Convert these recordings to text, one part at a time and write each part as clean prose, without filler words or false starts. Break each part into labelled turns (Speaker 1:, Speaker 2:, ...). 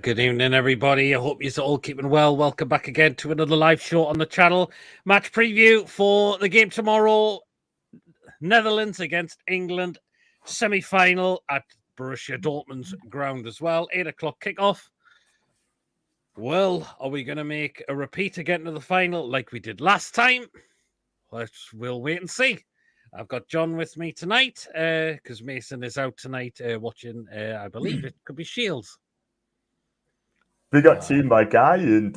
Speaker 1: Good evening, everybody. I hope you're all keeping well. Welcome back again to another live show on the channel. Match preview for the game tomorrow. Netherlands against England. Semi-final at Borussia Dortmund's ground as well. 8 o'clock kickoff. Well, are we going to make a repeat again to the final like we did last time? We'll wait and see. I've got John with me tonight because Mason is out tonight watching, I believe it could be Shields.
Speaker 2: Big up to you, my guy, and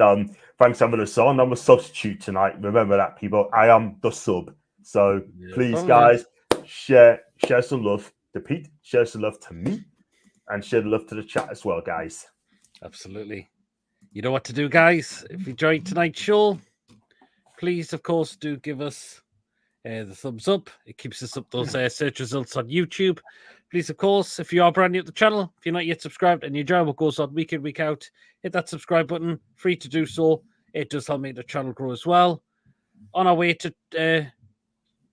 Speaker 2: thanks for having us on. I'm a substitute tonight. Remember that, people. I am the sub. So please, guys, share some love to Pete, share some love to me, and share the love to the chat as well, guys.
Speaker 1: Absolutely. You know what to do, guys. If you enjoyed tonight's show, please, of course, do give us the thumbs up. It keeps us up those search results on YouTube. Please, of course, if you are brand new to the channel, if you're not yet subscribed and you enjoy what goes on week in, week out, hit that subscribe button. Free to do so. It does help make the channel grow as well. On our way to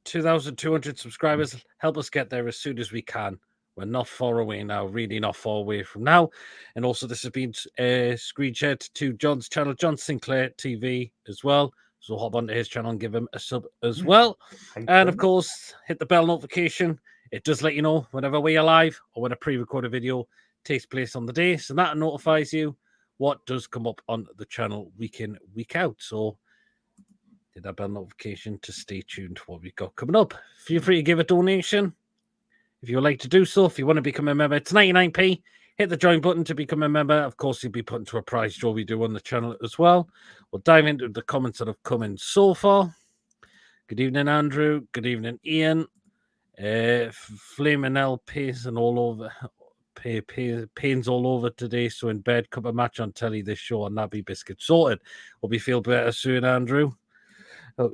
Speaker 1: 2,200 subscribers, help us get there as soon as we can. We're not far away now, really not far away from now. And also, this has been screen shared to John's channel, John Sinclair TV, as well. So hop onto his channel and give him a sub as well. And of course, hit the bell notification. It does let you know whenever we are live or when a pre-recorded video takes place on the day. So that notifies you what does come up on the channel week in, week out. So hit that bell notification to stay tuned to what we've got coming up. Feel free to give a donation if you would like to do so. If you want to become a member, it's 99p. Hit the join button to become a member. Of course, you'll be put into a prize draw we do on the channel as well. We'll dive into the comments that have come in so far. Good evening, Andrew. Good evening, Ian. Flaming L pains and all over. Pains all over today. So in bed, cup of match on telly. This show on Nabby Biscuit sorted. Hope you feel better soon, Andrew. Oh,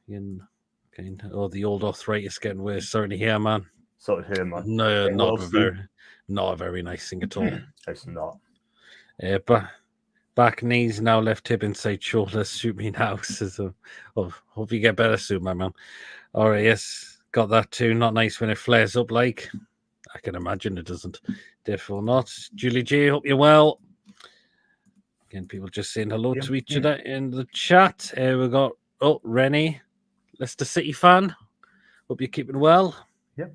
Speaker 1: the old arthritis getting worse. Sorry to hear, man.
Speaker 2: Sorry to hear, man.
Speaker 1: No, not a very nice thing at all.
Speaker 2: It's not.
Speaker 1: Back, knees, now left hip, inside shoulder. Shoot me now. So, hope you get better soon, my man. All right, yes. Got that too. Not nice when it flares up like. I can imagine it doesn't. Therefore not. Julie J, hope you're well. Again, people just saying hello to each other in the chat. We got, Rennie, Leicester City fan. Hope you're keeping well.
Speaker 2: Yep.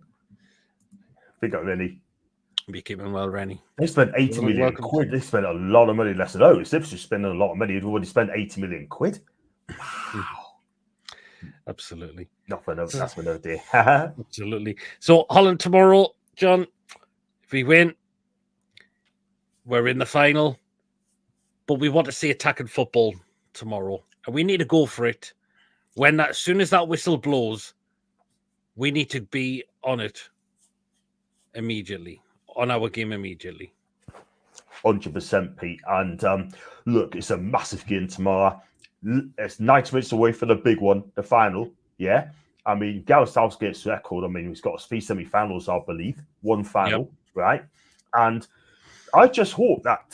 Speaker 2: Big up, Rennie.
Speaker 1: Hope you're keeping well, Rennie.
Speaker 2: They spent 80 million quid. They spent a lot of money. Leicester. Oh, it's Ipswich spending a lot of money. They've already spent 80 million quid. Wow.
Speaker 1: Absolutely.
Speaker 2: That's for no day.
Speaker 1: Absolutely. So Holland tomorrow, John. If we win, we're in the final. But we want to see attacking football tomorrow, and we need to go for it. As soon as that whistle blows, we need to be on it immediately, on our game immediately.
Speaker 2: 100%, Pete. And look, it's a massive game tomorrow. It's 90 minutes away from the big one, the final. Yeah. I mean, Gareth Southgate's record, I mean, he's got 3 semi-finals, I believe. 1 final, right? And I just hope that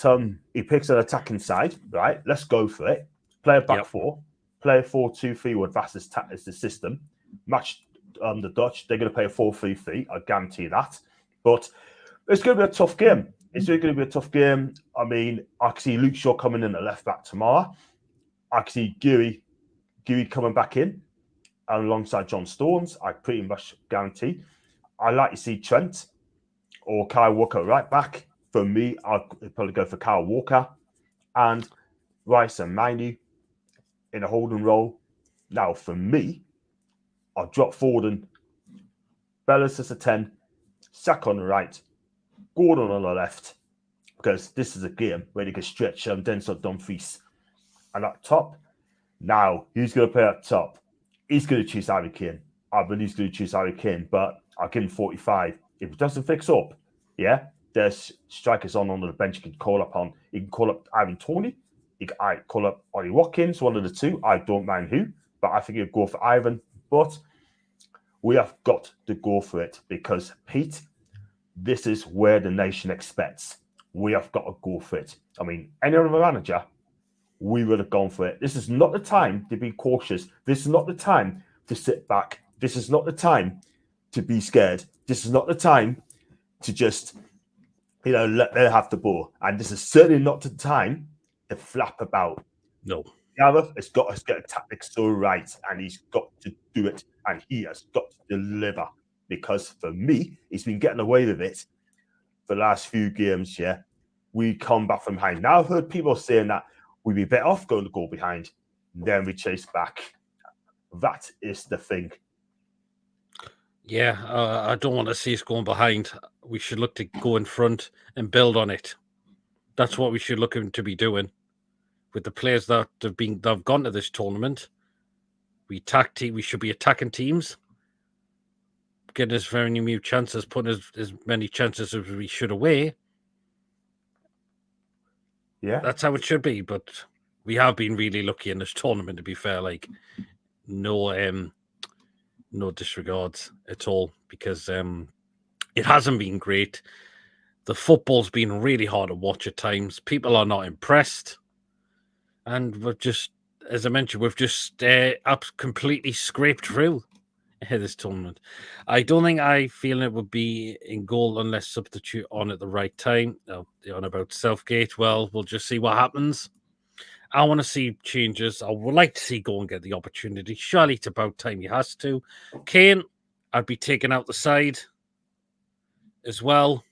Speaker 2: he picks an attacking side, right? Let's go for it. Play a back four. Play a 4-2-3-1. That's is the system. Match the Dutch. They're going to play a 4-3-3. I guarantee that. But it's going to be a tough game. It's really going to be a tough game. I mean, I can see Luke Shaw coming in at left back tomorrow. I can see Geary coming back in and alongside John Stones. I pretty much guarantee. I like to see Trent or Kyle Walker right back. For me, I'd probably go for Kyle Walker and Rice and Manu in a holding role. Now, for me, I'll drop Forden, Bellis as a 10, Saka on the right, Gordon on the left, because this is a game where they can stretch Denzel Dumfries. And up top, now, who's going to play up top? He's going to choose Harry Kane. I believe he's going to choose Harry Kane, but I'll give him 45. If it doesn't fix up, there's strikers on the bench you can call up on. You can call up Ivan Toney. I call up Ollie Watkins, one of the two. I don't mind who, but I think you'd go for Ivan. But we have got to go for it because, Pete, this is where the nation expects. We have got to go for it. I mean, any other manager, we would have gone for it. This is not the time to be cautious. This is not the time to sit back. This is not the time to be scared. This is not the time to just let them have the ball. And this is certainly not the time to flap about.
Speaker 1: No.
Speaker 2: Gareth has got to get a tactics so right, and he's got to do it, and he has got to deliver. Because for me, he's been getting away with it for the last few games. Yeah, we come back from behind. Now I've heard people saying that we'd be better off going to go behind, then we chase back. That is the thing.
Speaker 1: Yeah, I don't want to see us going behind. We should look to go in front and build on it. That's what we should look to be doing with the players that have gone to this tournament. We should be attacking teams, getting as very many chances, putting as many chances as we should away.
Speaker 2: Yeah,
Speaker 1: that's how it should be. But we have been really lucky in this tournament. To be fair, like no disregards at all, because it hasn't been great. The football's been really hard to watch at times. People are not impressed. And we've just, as I mentioned, we've just completely scraped through this tournament. I don't think I feel it would be in goal unless substitute on at the right time. On about Southgate, well, we'll just see what happens. I want to see changes. I would like to see go and get the opportunity. Surely it's about time he has to. Kane, I'd be taking out the side as well.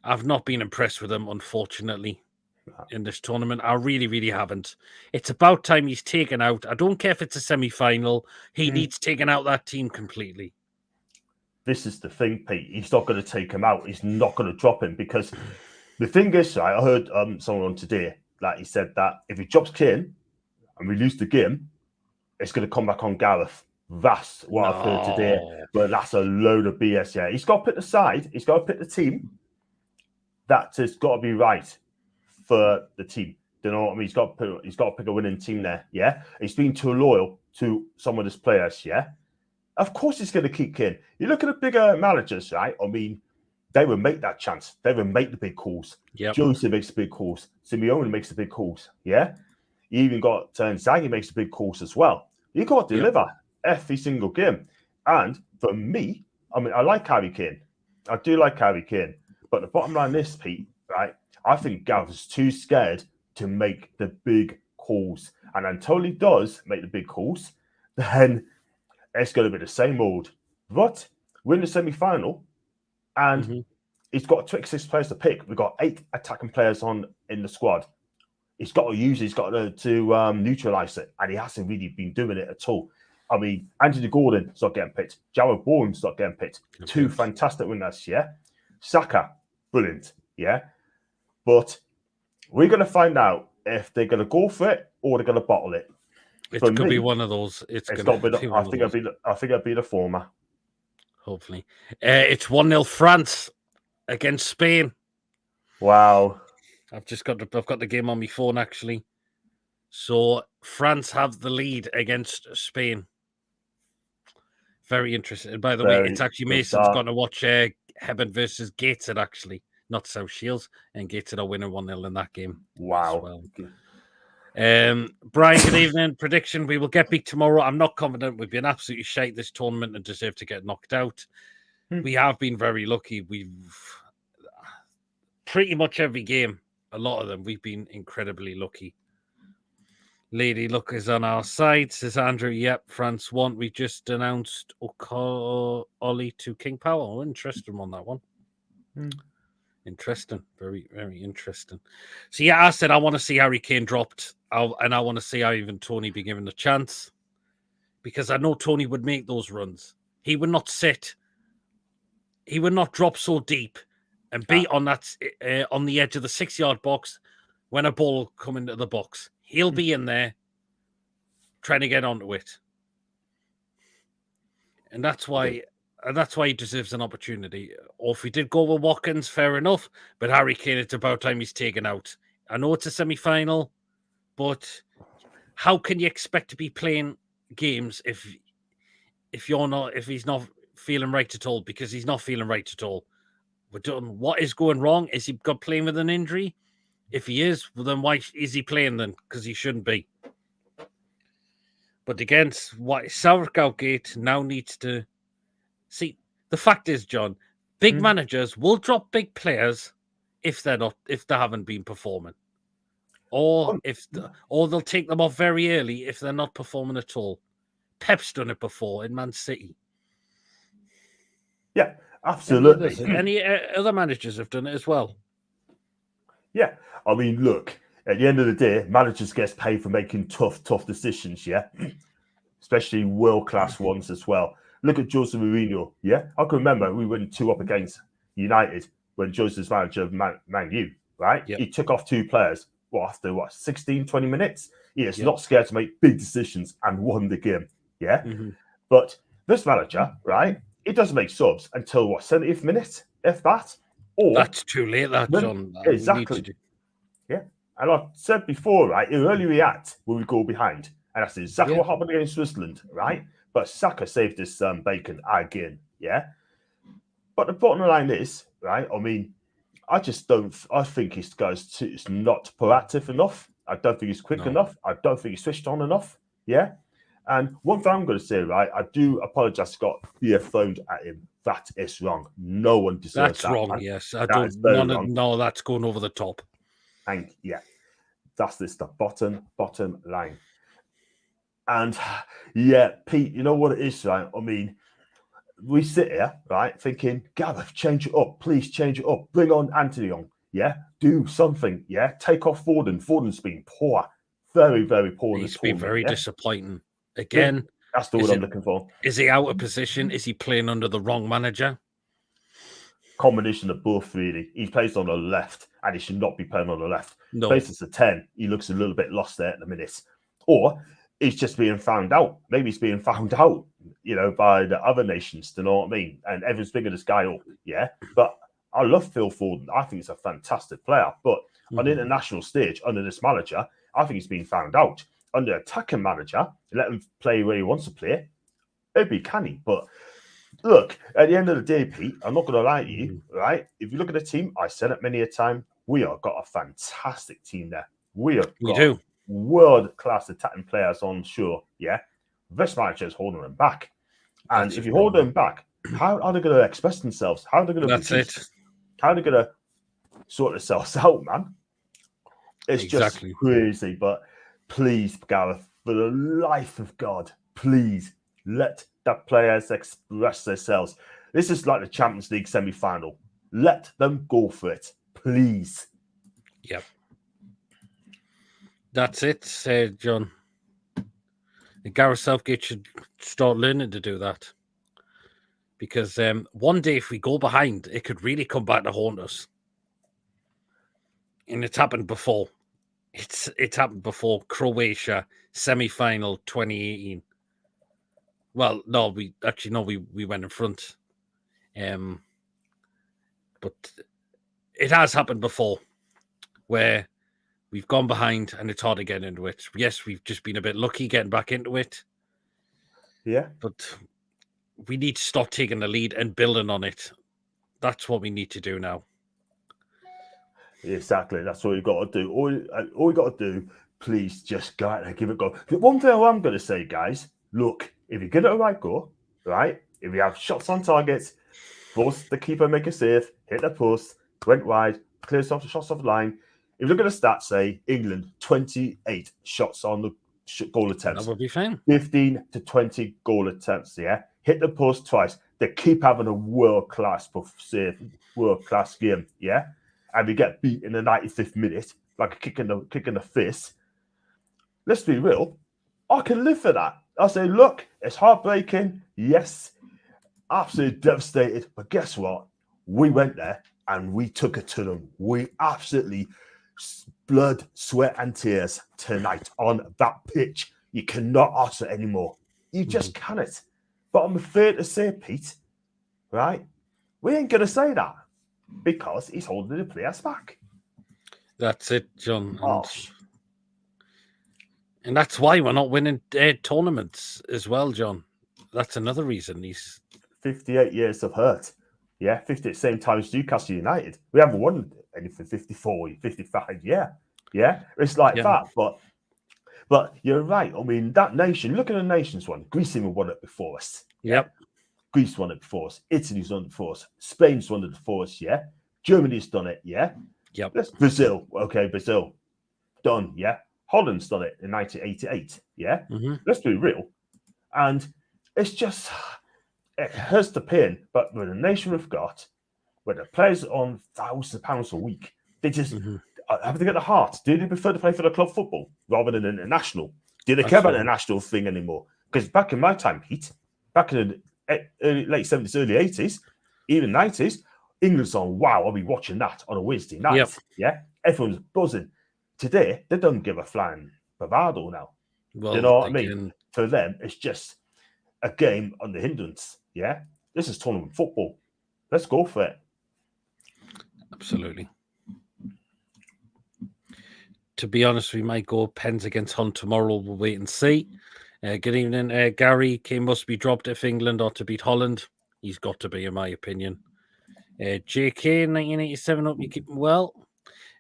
Speaker 1: I've not been impressed with him, unfortunately, in this tournament. I really, really haven't. It's about time he's taken out. I don't care if it's a semi-final. He needs taken out that team completely.
Speaker 2: This is the thing, Pete. He's not going to take him out. He's not going to drop him, because the thing is, right, I heard someone on today that he said that if he drops Kane and we lose the game, it's going to come back on Gareth. That's what I've heard today. But that's a load of BS. Yeah, he's got to pick the side. He's got to pick the team that has got to be right for the team. Do you know what I mean? He's got to pick a winning team there. Yeah, he's been too loyal to some of his players. Yeah, of course he's going to keep Kane. You look at the bigger managers, right? I mean, they would make that chance. They would make the big calls.
Speaker 1: Yep.
Speaker 2: Jose makes the big calls. Simeone makes the big calls. Yeah, you even got Zaggy makes the big calls as well. You got to deliver every single game. And for me, I mean, I like Harry Kane. I do like Harry Kane. But the bottom line is, Pete, right? I think Gareth is too scared to make the big calls. And until he does make the big calls, then it's going to be the same old. But we're in the semi-final, and he's got 26 players to pick. We've got 8 attacking players in the squad. He's got to neutralise it, and he hasn't really been doing it at all. I mean, Anthony Gordon's not getting picked. Jared Bowen's not getting picked. 2 fantastic winners, yeah? Saka, brilliant, yeah? But we're going to find out if they're going to go for it or they're going to bottle it.
Speaker 1: It's going to be one of those. I think
Speaker 2: it'll be the former.
Speaker 1: Hopefully. It's 1-0 France against Spain.
Speaker 2: Wow.
Speaker 1: I've got the game on my phone, actually. So France have the lead against Spain. Very interesting. By the way, it's actually Mason's going to watch Hebben versus Gateshead, actually, not South Shields, and Gateshead are winning 1-0 in that game.
Speaker 2: Wow.
Speaker 1: Well. Brian, good evening. Prediction: we will get beat tomorrow. I'm not confident. We've been absolutely shite this tournament and deserve to get knocked out. We have been very lucky. We've pretty much every game, a lot of them, we've been incredibly lucky. Lady Luck is on our side, says Andrew. Yep, France won. We just announced Ollie to King Power. Oh, interesting on that one. Interesting. Very, very interesting. So, yeah, I said I want to see Harry Kane dropped, and I want to see how even Tony be given a chance, because I know Tony would make those runs. He would not sit. He would not drop so deep and be on that on the edge of the 6-yard box when a ball come into the box. He'll be in there trying to get onto it. And that's why he deserves an opportunity. Or if we did go with Watkins, fair enough. But Harry Kane, it's about time he's taken out. I know it's a semi-final, but how can you expect to be playing games if he's not feeling right at all? Because he's not feeling right at all. What is going wrong? Is he got playing with an injury? If he is, well, then why is he playing then? Because he shouldn't be. But against what Southgate now needs to see. The fact is, John, Big managers will drop big players if they haven't been performing, or or they'll take them off very early if they're not performing at all. Pep's done it before in Man City.
Speaker 2: Yeah, absolutely.
Speaker 1: Any other managers have done it as well.
Speaker 2: Yeah, I mean, look, at the end of the day, managers get paid for making tough decisions, yeah? Especially world-class ones as well. Look at Jose Mourinho, yeah? I can remember we went 2 up against United when Jose's manager of Man U, right?
Speaker 1: Yep.
Speaker 2: He took off 2 players, after 16, 20 minutes? He is not scared to make big decisions and won the game, yeah? But this manager, right, he doesn't make subs until, 70th minute, if that? Or
Speaker 1: that's too late, John.
Speaker 2: Exactly. Yeah. And I said before, right, he'll only react when we go behind. And that's exactly what happened against Switzerland, right? But Saka saved his bacon again, yeah? But the bottom line is, right, I mean, I think this guy's is not proactive enough. I don't think he's quick enough. I don't think he's switched on enough, yeah? And one thing I'm going to say, right, I do apologise, Scott, beer thrown at him. That is wrong. No one deserves
Speaker 1: that. That's wrong,
Speaker 2: man.
Speaker 1: yes. I don't wrong. No, that's going over the top.
Speaker 2: And yeah, that's the bottom line. And yeah, Pete, you know what it is, right? I mean, we sit here, right, thinking, Gareth, change it up. Please change it up. Bring on Anthony on. Yeah, do something. Yeah, take off Foden. Foden's been poor. Very, very poor.
Speaker 1: He's been very disappointing. Again,
Speaker 2: that's the word I'm looking for.
Speaker 1: Is he out of position? Is he playing under the wrong manager?
Speaker 2: Combination of both, really. He plays on the left, and he should not be playing on the left.
Speaker 1: No.
Speaker 2: Plays as a 10. He looks a little bit lost there at the minute. Or he's just being found out. Maybe he's being found out, by the other nations, do you know what I mean? And everyone's bigger this guy up, yeah? But I love Phil Foden. I think he's a fantastic player. But on the international stage, under this manager, I think he's been found out. Under attacking manager, let him play where he wants to play. Maybe he can, but look, at the end of the day, Pete, I'm not going to lie to you, right? If you look at the team, I said it many a time, we have got a fantastic team there. We have got world-class attacking players on shore, yeah? This manager is holding them back. And if you hold them back, how are they going to express themselves? How are they going to How are they going to sort themselves out, man? It's just crazy. But please, Gareth, for the life of God, please let the players express themselves. This is like the Champions League semi-final. Let them go for it, please.
Speaker 1: Yep. That's it, John. Gareth Southgate should start learning to do that. Because one day, if we go behind, it could really come back to haunt us. And it's happened before. It's happened before. Croatia semi-final 2018. Well, no, we went in front. But it has happened before where we've gone behind and it's hard to get into it. Yes, we've just been a bit lucky getting back into it.
Speaker 2: Yeah.
Speaker 1: But we need to stop taking the lead and building on it. That's what we need to do now.
Speaker 2: Exactly. That's what you've got to do. All you got to do, please just go out and give it a go. One thing I'm going to say, guys, look, if you get it a right go, right, if you have shots on targets, force the keeper, make a save, hit the post, went wide, clears off the shots off the line. If you look at the stats, say England, 28 shots on the goal attempts.
Speaker 1: That would be fine.
Speaker 2: 15 to 20 goal attempts, yeah? Hit the post twice. They keep having a world-class save, world-class game, yeah? And we get beat in the 95th minute, like a kick in the face. Let's be real. I can live for that. I say, look, it's heartbreaking. Yes, absolutely devastated. But guess what? We went there and we took it to them. We absolutely blood, sweat, and tears tonight on that pitch. You cannot utter it anymore. You just cannot. But I'm afraid to say, Pete, right? We ain't going to say that because he's holding the players back.
Speaker 1: That's it, John. And that's why we're not winning tournaments as well, John. That's another reason. He's
Speaker 2: 58 years of hurt. Yeah, 50 at the same time as Newcastle United. We haven't won anything 54, 55. Yeah. It's like that. But you're right. I mean, that nation, look at the nations one. Greece even won it before us.
Speaker 1: Yep.
Speaker 2: Greece won it before us. Italy's done it before us. Spain's won it before us, yeah? Germany's done it, yeah?
Speaker 1: Yep.
Speaker 2: Let's Brazil. Okay, Brazil. Done, yeah? Holland's done it in 1988, yeah?
Speaker 1: Mm-hmm.
Speaker 2: Let's be real. And it's just, it hurts the pain, but with the nation we've got, where the players are on £1,000 a week, they just have they got the heart? Do they prefer to play for the club football rather than international? Do they care about the national thing anymore? Because back in my time, Pete, back in the late 70s, early 80s, even 90s, England's on, wow, I'll be watching that on a Wednesday night.
Speaker 1: Yep.
Speaker 2: Yeah, everyone's buzzing. Today, they don't give a flying bravado now.
Speaker 1: Well,
Speaker 2: you know what I mean? For them, it's just a game on the hindrance. Yeah, this is tournament football. Let's go for it.
Speaker 1: Absolutely. To be honest, we might go Pens against Hunt tomorrow. We'll wait and see. Good evening, Gary. Kane must be dropped if England or to beat Holland. He's got to be, in my opinion. JK 1987. Hope you keep him well.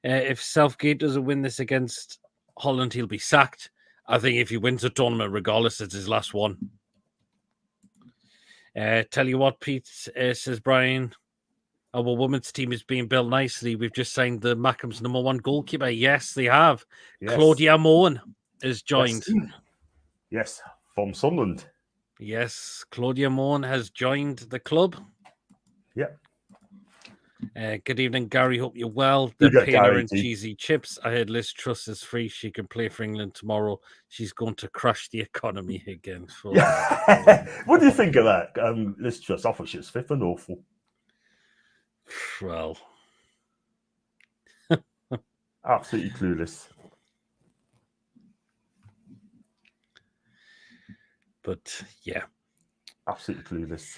Speaker 1: If Southgate doesn't win this against Holland, he'll be sacked. I think if he wins the tournament, regardless, it's his last one. Tell you what, Pete, says Brian, our women's team is being built nicely. We've just signed the Mackham's #1 goalkeeper. Yes, they have. Yes. Claudia Moen has joined.
Speaker 2: Yes, from Sunderland.
Speaker 1: Yes, Claudia Moen has joined the club.
Speaker 2: Yeah.
Speaker 1: Good evening, Gary. Hope you're well. The Paler and cheesy chips. I heard Liz Truss is free. She can play for England tomorrow. She's going to crush the economy again.
Speaker 2: What do you think of that? Liz Truss, I thought she was fifth and awful.
Speaker 1: Well,
Speaker 2: absolutely clueless.
Speaker 1: But yeah,
Speaker 2: absolutely clueless.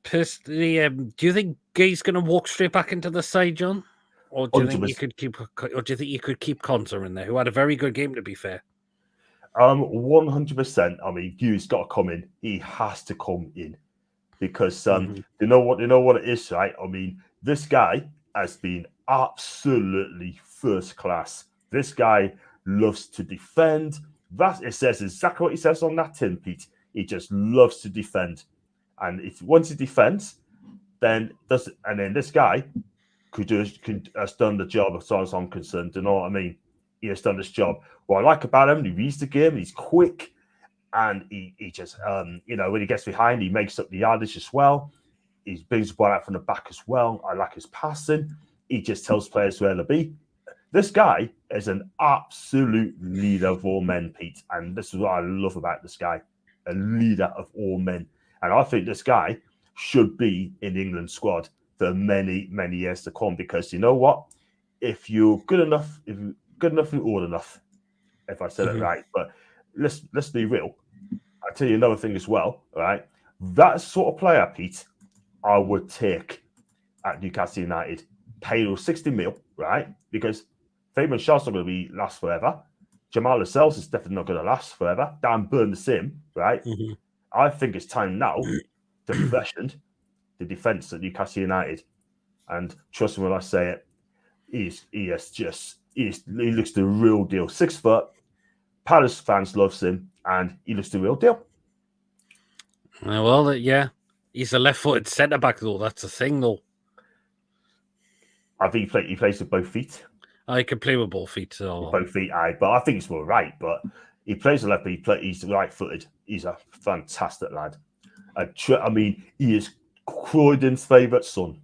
Speaker 1: Personally, do you think Gay's going to walk straight back into the side, John, or do you think you could keep? Or do you think you could keep Conter in there, who had a very good game, to be fair?
Speaker 2: 100%. I mean, Gay's got to come in. He has to come in because you know what it is, right? I mean, this guy has been absolutely first class. This guy loves to defend. It says exactly what he says on that tin, Pete. He just loves to defend. And if once he defends, then this guy has done the job as far as I'm concerned. Do you know what I mean? He has done this job. What I like about him, he reads the game, he's quick, and he just when he gets behind, he makes up the yardage as well. He brings the ball out from the back as well. I like his passing. He just tells players where to be. This guy is an absolute leader of all men, Pete, and this is what I love about this guy, a leader of all men. And I think this guy should be in the England squad for many, many years to come. Because you know what? If you're good enough, you're old enough. If I said it right, but let's be real. I tell you another thing as well. Right, that sort of player, Pete, I would take at Newcastle United. Pay 60 mil, right? Because Fabian Schär's not going to last forever. Jamal Lascelles is definitely not going to last forever. Dan Burn the same, right? I think it's time now to freshen the defence at Newcastle United. And trust me when I say it, he looks the real deal. 6 foot, Palace fans loves him, and he looks the real deal.
Speaker 1: Well, yeah, he's a left-footed centre back though. That's the thing, though.
Speaker 2: I think he plays with both feet.
Speaker 1: I can play with both feet. So.
Speaker 2: Both feet, but I think it's more right. But he plays a left, but he's right-footed. He's a fantastic lad. I mean, he is Croydon's favourite son.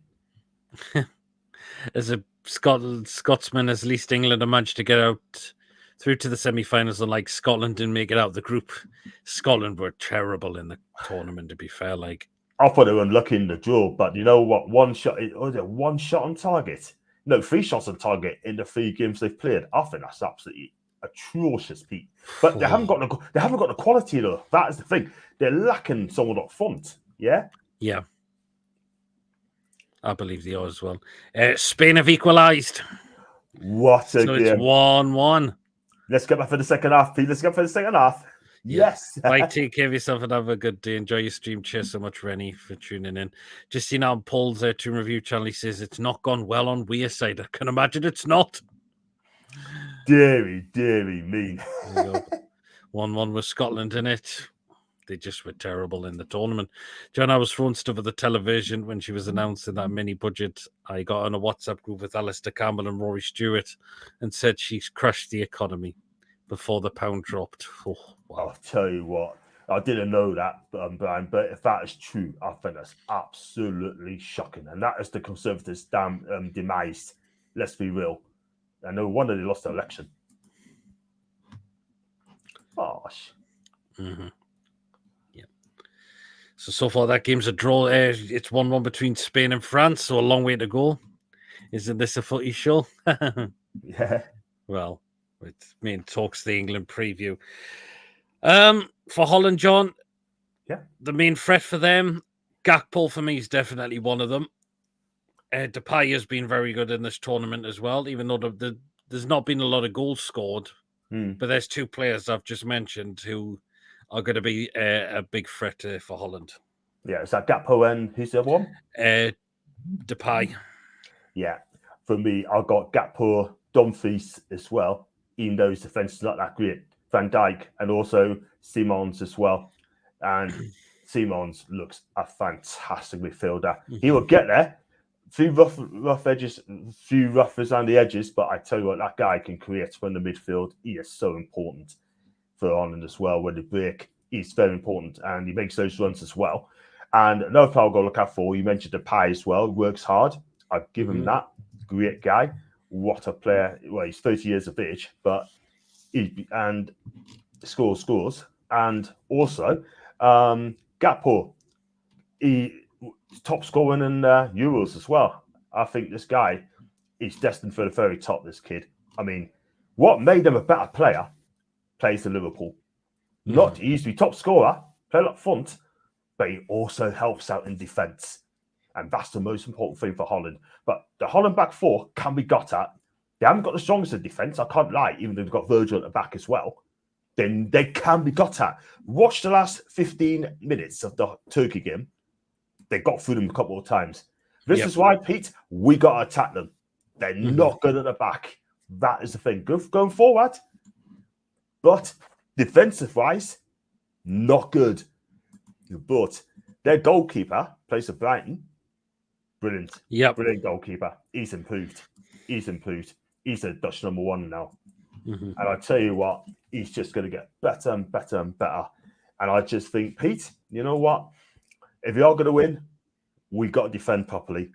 Speaker 1: As a Scotsman, as least England have managed to get out through to the semi-finals, and like Scotland didn't make it out of the group. Scotland were terrible in the tournament, to be fair.
Speaker 2: I thought they were unlucky in the draw, but you know what? One shot on target. No, 3 shots on target in the 3 games they've played. I think that's absolutely atrocious, Pete. But they haven't got the quality though. That is the thing. They're lacking someone up front. Yeah.
Speaker 1: Yeah. I believe they are as well. Spain have equalised.
Speaker 2: What a game.
Speaker 1: It's 1-1.
Speaker 2: Let's get back for the second half, Pete. Let's get for the second half. Yes.
Speaker 1: Right, take care of yourself and have a good day. Enjoy your stream. Cheers so much, Rennie, for tuning in. Just seen on Paul's Toon Review channel, he says it's not gone well on Weir's side. I can imagine it's not.
Speaker 2: Deary me.
Speaker 1: 1-1 with Scotland in it. They just were terrible in the tournament. John, I was throwing stuff at the television when she was announcing that mini budget. I got on a WhatsApp group with Alistair Campbell and Rory Stewart and said she's crushed the economy before the pound dropped. Oh, wow.
Speaker 2: I'll tell you what, I didn't know that, Brian, but if that is true, I think that's absolutely shocking. And that is the Conservatives' demise. Let's be real. And no wonder they lost the election. Gosh.
Speaker 1: Mm-hmm. Yeah. So far that game's a draw. It's 1-1 between Spain and France, so a long way to go. Isn't this a footy show?
Speaker 2: Yeah.
Speaker 1: Well, it main talks the England preview. For Holland, John,
Speaker 2: Yeah.
Speaker 1: the main threat for them, Gakpo for me is definitely one of them. Depay has been very good in this tournament as well, even though there's not been a lot of goals scored. But there's two players I've just mentioned who are going to be a big threat for Holland.
Speaker 2: Yeah, is that Gakpo and who's the other one?
Speaker 1: Depay.
Speaker 2: Yeah, for me, I've got Gakpo, Dumfries as well, even though his defence is not that great. Van Dijk and also Simons as well. And Simons looks a fantastic midfielder. He will get there. Few rough edges, few roughers on the edges, but I tell you what, that guy can create from the midfield. He is so important for Holland as well. When they break, he's very important, and he makes those runs as well. And another player I've got to look out for, you mentioned Depay as well, works hard. I've given him that. Great guy. What a player. Well, he's 30 years of age, but and scores. And also, Gakpo, he top scoring in Euros as well. I think this guy is destined for the very top, this kid. I mean, what made him a better player plays for Liverpool. Not he used to be top scorer, play up front, but he also helps out in defence. And that's the most important thing for Holland. But the Holland back four can be got at. They haven't got the strongest in defence, I can't lie, even though they've got Virgil at the back as well. Then they can be got at. Watch the last 15 minutes of the Turkey game. They got through them a couple of times. This is why, Pete, we got to attack them. They're not good at the back. That is the thing. Going forward, but defensive-wise, not good. But their goalkeeper plays for Brighton. Brilliant.
Speaker 1: Yep.
Speaker 2: Brilliant goalkeeper. He's improved. He's a Dutch number one now. And I tell you what, he's just going to get better and better and better. And I just think, Pete, you know what? If you are going to win, we got to defend properly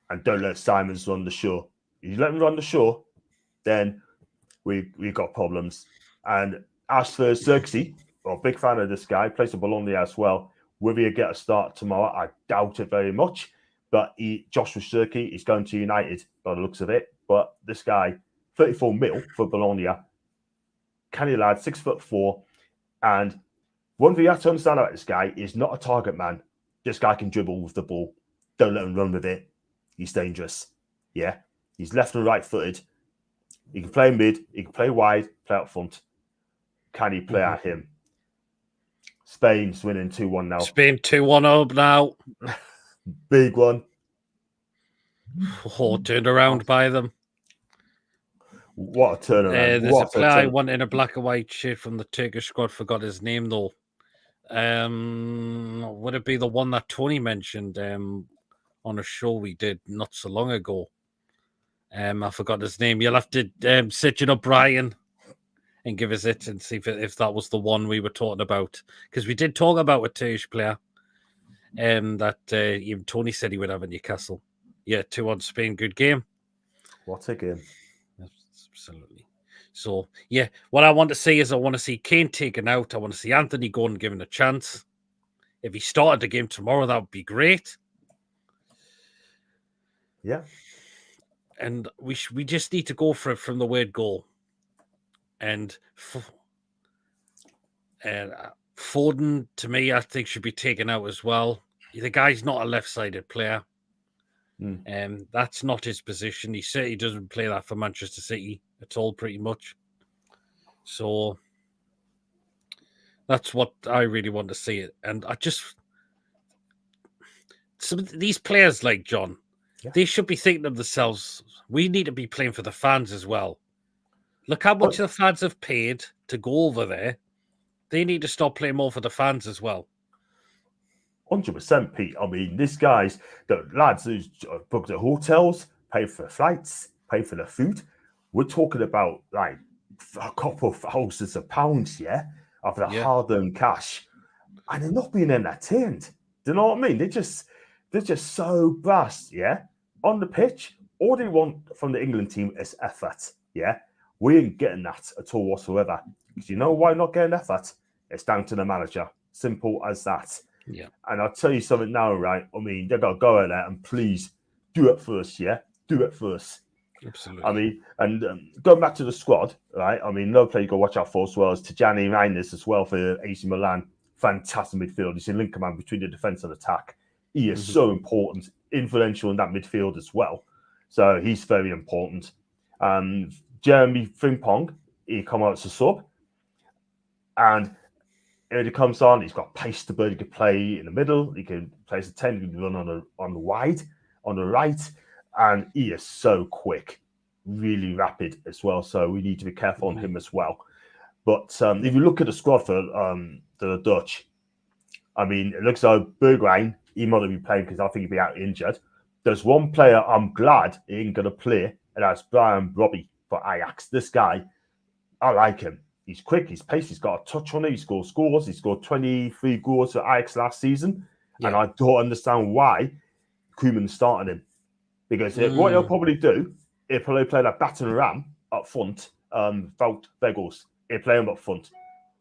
Speaker 2: and don't let Simons run the show. If you let him run the show, then we got problems. And as for Xerxes, well, big fan of this guy, plays for Bologna as well. Will he get a start tomorrow? I doubt it very much. But Joshua Xerxes is going to United by the looks of it. But this guy, 34 mil for Bologna, canny lad, 6'4", and one thing you have to understand about this guy is not a target man. This guy can dribble with the ball. Don't let him run with it. He's dangerous. Yeah. He's left and right footed. He can play mid. He can play wide, play up front. Can he play at him? Spain's winning 2-1 now.
Speaker 1: Spain 2-1 up now.
Speaker 2: Big one.
Speaker 1: Oh, turned around by them.
Speaker 2: What a turnaround.
Speaker 1: There's a player I want in a black and white shirt from the Turkish squad. Forgot his name, though. Would it be the one that Tony mentioned on a show we did not so long ago? I forgot his name. You'll have to sit up Brian and give us it and see if that was the one we were talking about. Because we did talk about a Turkish player that even Tony said he would have in Newcastle. Yeah, 2-1 Spain. Good game.
Speaker 2: What a game.
Speaker 1: Absolutely. So, yeah, what I want to see is I want to see Kane taken out. I want to see Anthony Gordon given a chance. If he started the game tomorrow, that would be great.
Speaker 2: Yeah.
Speaker 1: And we just need to go for it from the word goal. And Foden, to me, I think should be taken out as well. The guy's not a left-sided player. That's not his position. He certainly doesn't play that for Manchester City at all, pretty much. So that's what I really want to see. And these players like John, they should be thinking of themselves. We need to be playing for the fans as well. Look how much the fans have paid to go over there They need to stop playing more for the fans as well.
Speaker 2: 100%, Pete. I mean, this guy's the lads who's booked the hotels, pay for the flights, pay for the food. We're talking about like a couple of thousands of pounds, yeah, of the hard-earned cash, and they're not being entertained. Do you know what I mean? They're just so brass, yeah. On the pitch, all they want from the England team is effort, yeah. We ain't getting that at all whatsoever. Because you know why not getting effort? It's down to the manager. Simple as that.
Speaker 1: Yeah.
Speaker 2: And I'll tell you something now, right? I mean, they got to go in there and please do it first, yeah? Do it first.
Speaker 1: Absolutely.
Speaker 2: I mean, and going back to the squad, right? I mean, another player you got to watch out for as well as Tijani Reinders as well for AC Milan. Fantastic midfield. He's a link man between the defence and attack. He is so important, influential in that midfield as well. So he's very important. Jeremy Frimpong, he come out as a sub. And when he comes on, he's got pace to bird. He can play in the middle. He can play as a 10. He can run on the wide, on the right. And he is so quick, really rapid as well. So we need to be careful on him as well. But if you look at the squad for the Dutch, I mean, it looks like Bergwijn, he might be playing because I think he'll be out injured. There's one player I'm glad he ain't going to play, and that's Brian Robbie for Ajax. This guy, I like him. He's quick, he's paced, he's got a touch on it, he scores goals. He scored 23 goals for Ajax last season. Yeah. And I don't understand why Koeman's starting him. Because what he'll probably do, he'll probably play that baton ram up front, Wout Weghorst. He'll play him up front.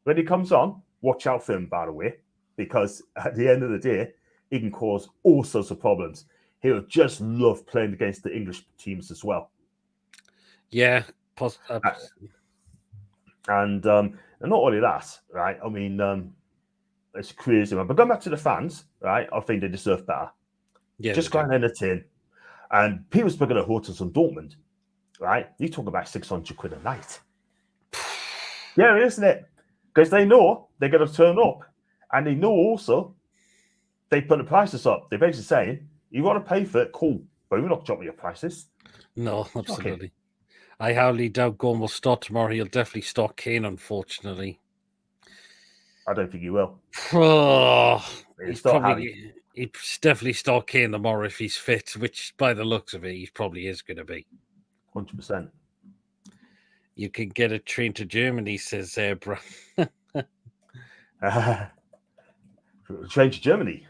Speaker 2: When he comes on, watch out for him, by the way, because at the end of the day, he can cause all sorts of problems. He'll just love playing against the English teams as well.
Speaker 1: Yeah.
Speaker 2: And not only that, right? I mean, it's crazy, man. But going back to the fans, right? I think they deserve better.
Speaker 1: Yeah,
Speaker 2: just go and entertain. And people speaking of hotels in Dortmund, right? You talk about 600 quid a night. Yeah, isn't it? Because they know they're going to turn up. And they know also they put the prices up. They're basically saying, you want to pay for it, cool. But we're not dropping your prices.
Speaker 1: No, absolutely. I hardly doubt Gunn will start tomorrow. He'll definitely start Kane, unfortunately.
Speaker 2: I don't think he will.
Speaker 1: Oh, he'd definitely start Kane tomorrow if he's fit, which by the looks of it, he probably is going to be.
Speaker 2: 100%.
Speaker 1: You can get a train to Germany, says Zebra.
Speaker 2: Train to Germany.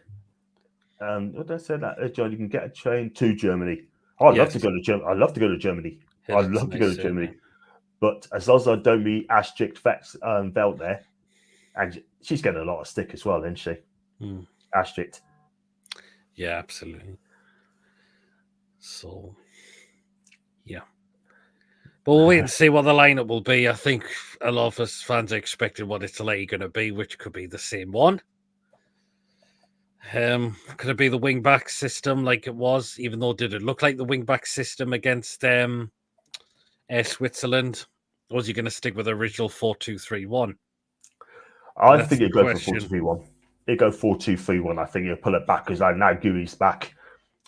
Speaker 2: What did I say that, John? You can get a train to Germany. Oh, I'd love to go to Germany. I'd love to go to Germany. I'd love to go to Germany. But as long as I don't meet Astrid Velt there, and she's getting a lot of stick as well, isn't she? Astrid.
Speaker 1: Yeah, absolutely. So, yeah. But we'll wait and see what the lineup will be. I think a lot of us fans are expecting what Italy going to be, which could be the same one. Could it be the wing-back system like it was, even though did it look like the wing-back system against Switzerland? Or was he going to stick with the original 4-2-3-1?
Speaker 2: I think he'd go for 4-2-3-1. He'd go 4-2-3-1. I think he'll pull it back because now Gui's back.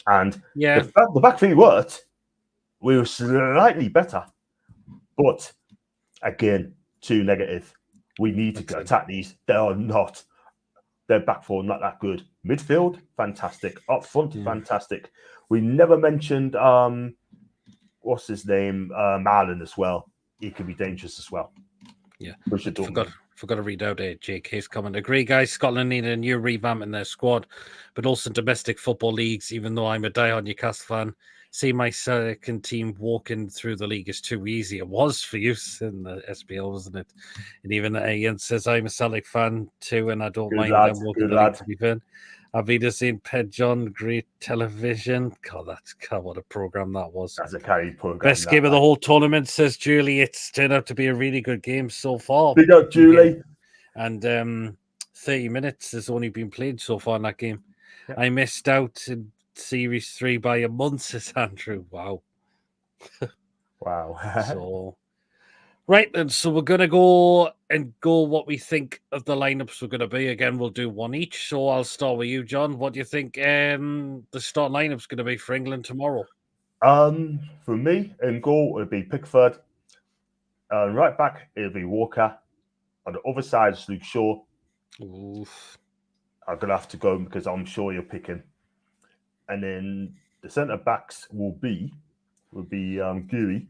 Speaker 2: And the back three worked. We were slightly better. But, again, too negative. We need to attack these. Their back four not that good. Midfield, fantastic. Up front, fantastic. We never mentioned, what's his name, Marlon as well. He could be dangerous as well.
Speaker 1: Yeah. Forgot to read out Jake Hayes comment. Agree, guys. Scotland needed a new revamp in their squad, but also domestic football leagues, even though I'm a diehard Newcastle fan. See my second team walking through the league is too easy. It was for you in the SPL, wasn't it? And even Ian says I'm a Celtic fan too, and I don't mind them walking the league, to be fair. Avida seen Ped John, great television. God, what a program that was.
Speaker 2: That's a carry program.
Speaker 1: Best game of the whole tournament, says Julie. It's turned out to be a really good game so far.
Speaker 2: Big up, Julie.
Speaker 1: And 30 minutes has only been played so far in that game. Yep. I missed out in Series 3 by a month, says Andrew. Wow.
Speaker 2: Wow.
Speaker 1: So, right then. So we're going to go what we think of the lineups we're going to be. Again, we'll do one each. So I'll start with you, John. What do you think the start lineup's going to be for England tomorrow?
Speaker 2: For me, in goal, it'd be Pickford. Right back, it'll be Walker. On the other side is Luke Shaw.
Speaker 1: Oof.
Speaker 2: I'm going to have to go because I'm sure you're picking. And then the centre backs will be Geary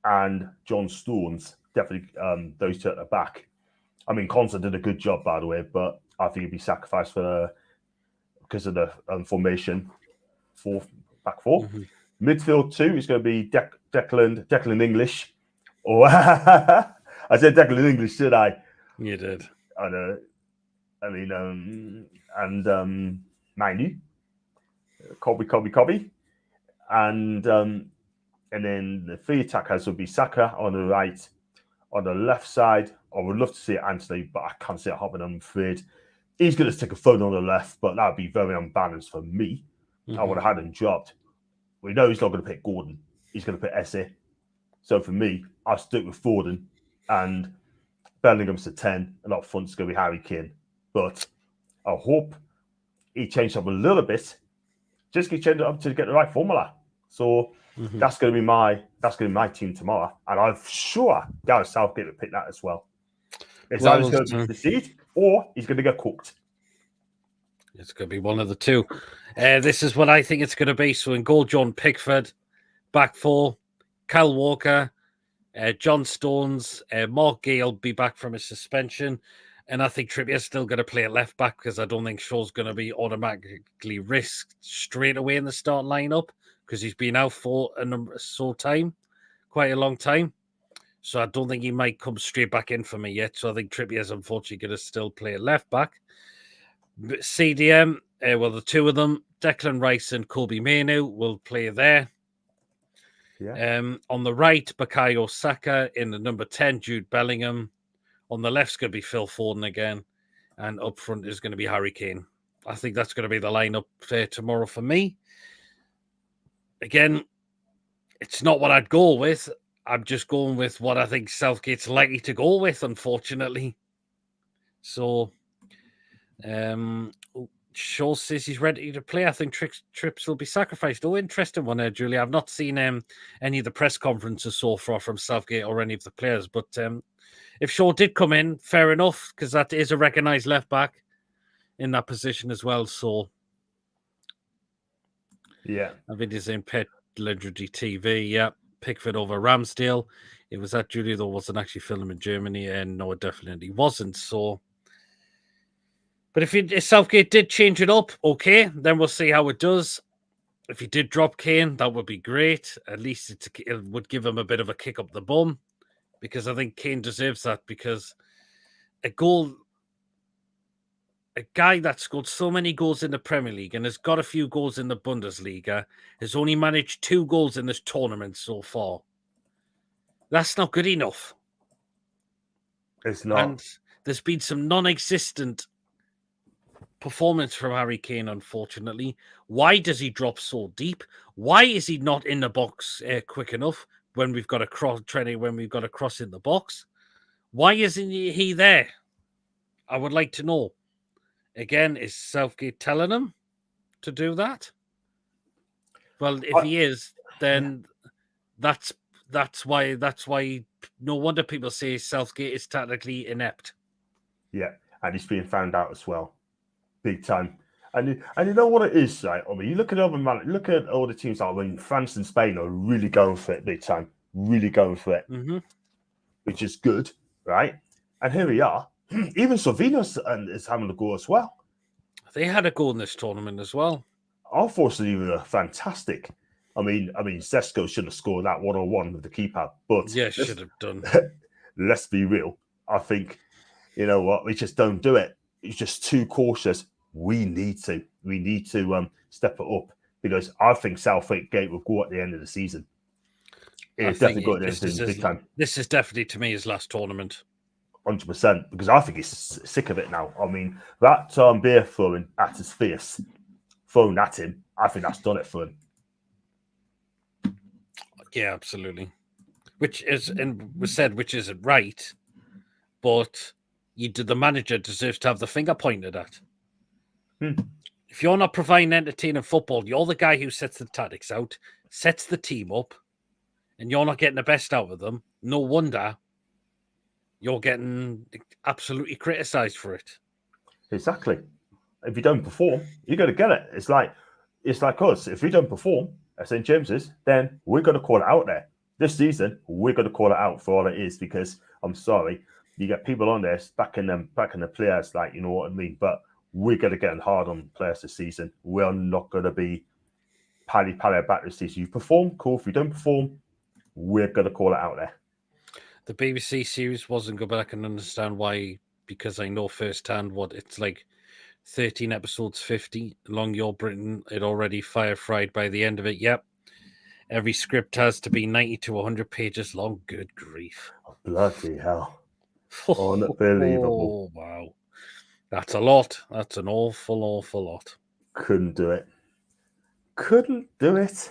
Speaker 2: and John Stones. Definitely those two at the back. I mean, Conser did a good job, by the way, but I think he'd be sacrificed because of the formation. Back four.
Speaker 1: Mm-hmm.
Speaker 2: Midfield 2 is going to be Declan English. Or I said Declan English, did I?
Speaker 1: You did.
Speaker 2: And Manu, Kobe, and then the three attackers would be Saka on the right. On the left side, I would love to see it Anthony, but I can't see it happening, I'm afraid. He's going to stick a phone on the left, but that would be very unbalanced for me. I would have had him dropped. We know he's not going to pick Gordon. He's going to pick Esse. So for me, I'll stick with Foden, and Bellingham's to 10, and up front's going to be Harry Kane. But I hope he changed up a little bit. Just get changed up to get the right formula. So that's going to be my team tomorrow, and I'm sure Gareth Southgate will pick that as well. It's either going to be concede or he's going to get cooked.
Speaker 1: It's going to be one of the two. This is what I think it's going to be. So in goal, John Pickford, back four, Kyle Walker, John Stones, Mark Gay will be back from his suspension. And I think Trippier's still going to play at left back because I don't think Shaw's going to be automatically risked straight away in the start lineup because he's been out for quite a long time. So I don't think he might come straight back in for me yet. So I think Trippier's unfortunately going to still play at left back. CDM, the two of them, Declan Rice and Kobe Mainoo, will play there.
Speaker 2: Yeah.
Speaker 1: On the right, Bukayo Saka. In the number 10, Jude Bellingham. On the left's going to be Phil Foden again. And up front is going to be Harry Kane. I think that's going to be the lineup tomorrow for me. Again, it's not what I'd go with. I'm just going with what I think Southgate's likely to go with, unfortunately. So, Shaw says he's ready to play. I think Trips will be sacrificed. Oh, interesting one there, Julie. I've not seen any of the press conferences so far from Southgate or any of the players, but if Shaw did come in, fair enough, because that is a recognised left back in that position as well. So,
Speaker 2: yeah,
Speaker 1: I think it's in Pet Legendary TV. Yeah, Pickford over Ramsdale. It was that Julie, though, wasn't actually filmed in Germany, and no, it definitely wasn't. So, but if Southgate did change it up, okay, then we'll see how it does. If he did drop Kane, that would be great. At least it would give him a bit of a kick up the bum, because I think Kane deserves that, because a guy that scored so many goals in the Premier League and has got a few goals in the Bundesliga has only managed 2 goals in this tournament so far. That's not good enough.
Speaker 2: It's not.
Speaker 1: And there's been some non-existent performance from Harry Kane, unfortunately. Why does he drop so deep? Why is he not in the box quick enough when we've got a cross in the box? Why isn't he there? I would like to know. Again, is Southgate telling him to do that? Well, if he is, then that's why no wonder people say Southgate is tactically inept.
Speaker 2: Yeah, and he's being found out as well, big time. And you know what it is, right? I mean, you look at all the teams like France and Spain are really going for it big time, really going for it, which is good, right? And here we are. Even Slovenia is having a go as well.
Speaker 1: They had a goal in this tournament as well.
Speaker 2: Unfortunately, they were fantastic. I mean, Zesco should have scored that 1-on-1 with the keeper, but
Speaker 1: yeah, should have done.
Speaker 2: Let's be real. I think, you know what, we just don't do it. It's just too cautious. We need to step it up, because I think Southgate will go at the end of the season. It's definitely got this big time.
Speaker 1: This is definitely, to me, his last tournament.
Speaker 2: 100%, because I think he's sick of it now. I mean, that beer throwing at his face, thrown at him, I think that's done it for him.
Speaker 1: Yeah, absolutely. Which isn't right, but the manager deserves to have the finger pointed at. If you're not providing entertaining football, you're the guy who sets the tactics out, sets the team up, and you're not getting the best out of them. No wonder you're getting absolutely criticised for it.
Speaker 2: Exactly. If you don't perform, you're going to get it. It's like us. If we don't perform at St James's, then we're going to call it out there. This season, we're going to call it out for all it is, because I'm sorry, you get people on there backing the players, like, you know what I mean. But we're going to get hard on players this season. We're not going to be pally about this season. You perform, cool. If you don't perform, we're going to call it out there.
Speaker 1: The BBC series wasn't good, but I can understand why, because I know firsthand what it's like. 13 episodes, 50 along your Britain, it already fire fried by the end of it. Yep. Every script has to be 90 to 100 pages long. Good grief.
Speaker 2: Bloody hell. Unbelievable.
Speaker 1: Oh, wow. That's a lot. That's an awful lot.
Speaker 2: Couldn't do it. Couldn't do it.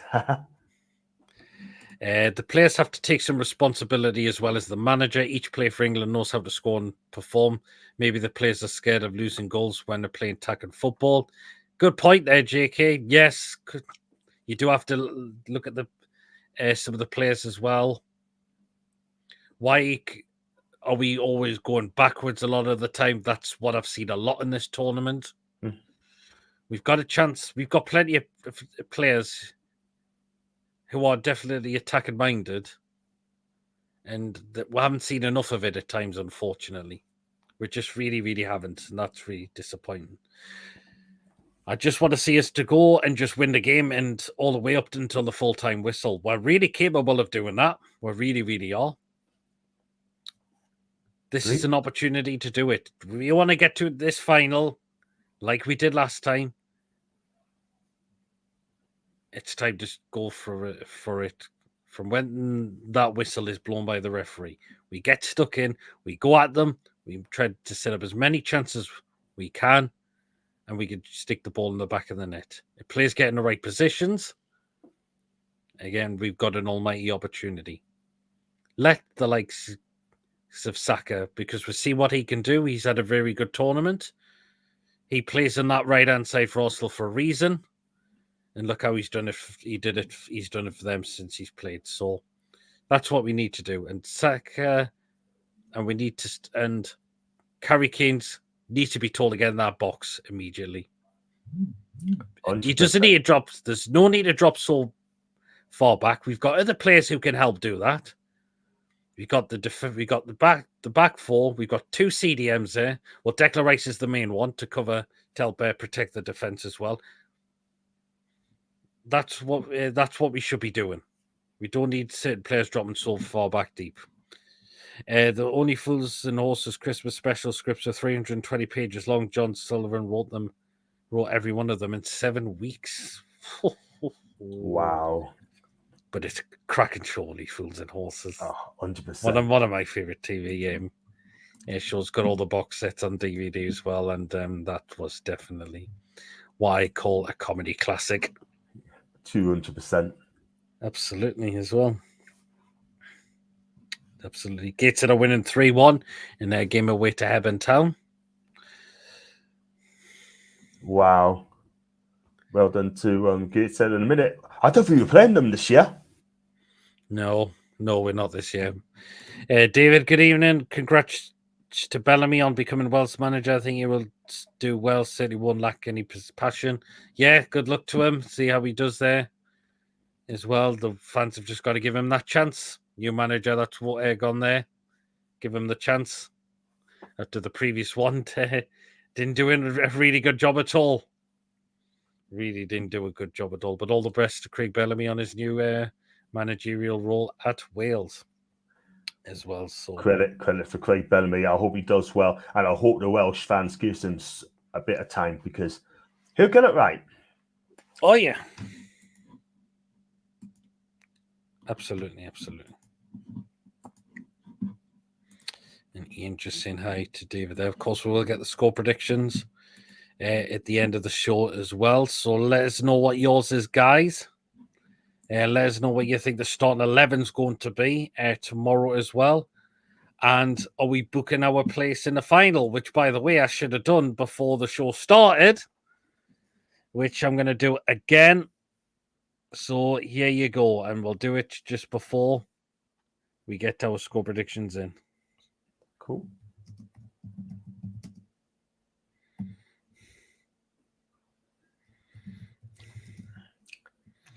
Speaker 1: The players have to take some responsibility as well as the manager. Each player for England knows how to score and perform. Maybe the players are scared of losing goals when they're playing tackle football. Good point there, JK. Yes, you do have to look at the some of the players as well. Why are we always going backwards a lot of the time? That's what I've seen a lot in this tournament. We've got a chance. We've got plenty of players who are definitely attacking minded, and we haven't seen enough of it at times, unfortunately. We just really haven't, and that's really disappointing. I just want to see us to go and just win the game, and all the way up until the full-time whistle. We're really capable of doing that. We really are. This is an opportunity to do it. We want to get to this final like we did last time. It's time to go for it. From when that whistle is blown by the referee, we get stuck in, we go at them, we try to set up as many chances we can, and we can stick the ball in the back of the net. If players get in the right positions, again, we've got an almighty opportunity. Let the likes of Saka, because we see what he can do. He's had a very good tournament. He plays on that right-hand side for Arsenal for a reason. And look how he's done it. He's done it for them since he's played. So that's what we need to do. And Saka, and we need to, and Harry Kane's need to be told to get in that box immediately. 100%. He doesn't need to drop. There's no need to drop so far back. We've got other players who can help do that. We got the back four. We've got two CDMs there. Well, Declan Rice is the main one to help protect the defense as well. That's what we should be doing. We don't need certain players dropping so far back deep. The Only Fools and Horses Christmas special scripts are 320 pages long. John Sullivan wrote every one of them in 7 weeks.
Speaker 2: Wow.
Speaker 1: But it's a cracking show, Only Fools and Horses.
Speaker 2: 100%.
Speaker 1: One of my favourite TV shows. Got all the box sets on DVD as well, and that was definitely what I call a comedy classic.
Speaker 2: 200%.
Speaker 1: Absolutely, as well. Absolutely. Gateshead are winning 3-1 in their game away to Hebburn Town.
Speaker 2: Wow. Well done to Gateshead in a minute. I don't think we're playing them this year.
Speaker 1: No, we're not this year. David, good evening. Congrats to Bellamy on becoming Welsh manager. I think he will do well. Said he won't lack any passion. Yeah, good luck to him. See how he does there as well. The fans have just got to give him that chance. New manager, that's what gone there. Give him the chance. After the previous one, didn't do a really good job at all. Really didn't do a good job at all. But all the best to Craig Bellamy on his new managerial role at Wales as well. So
Speaker 2: credit for Craig Bellamy. I hope he does well, and I hope the Welsh fans gives him a bit of time, because he'll get it right.
Speaker 1: Oh yeah, absolutely. And Ian just saying hi to David there. Of course, we will get the score predictions at the end of the show as well. So let us know what yours is, guys. Let us know what you think the starting 11 is going to be tomorrow as well. And are we booking our place in the final? Which, by the way, I should have done before the show started, which I'm going to do again. So here you go. And we'll do it just before we get our score predictions in.
Speaker 2: Cool.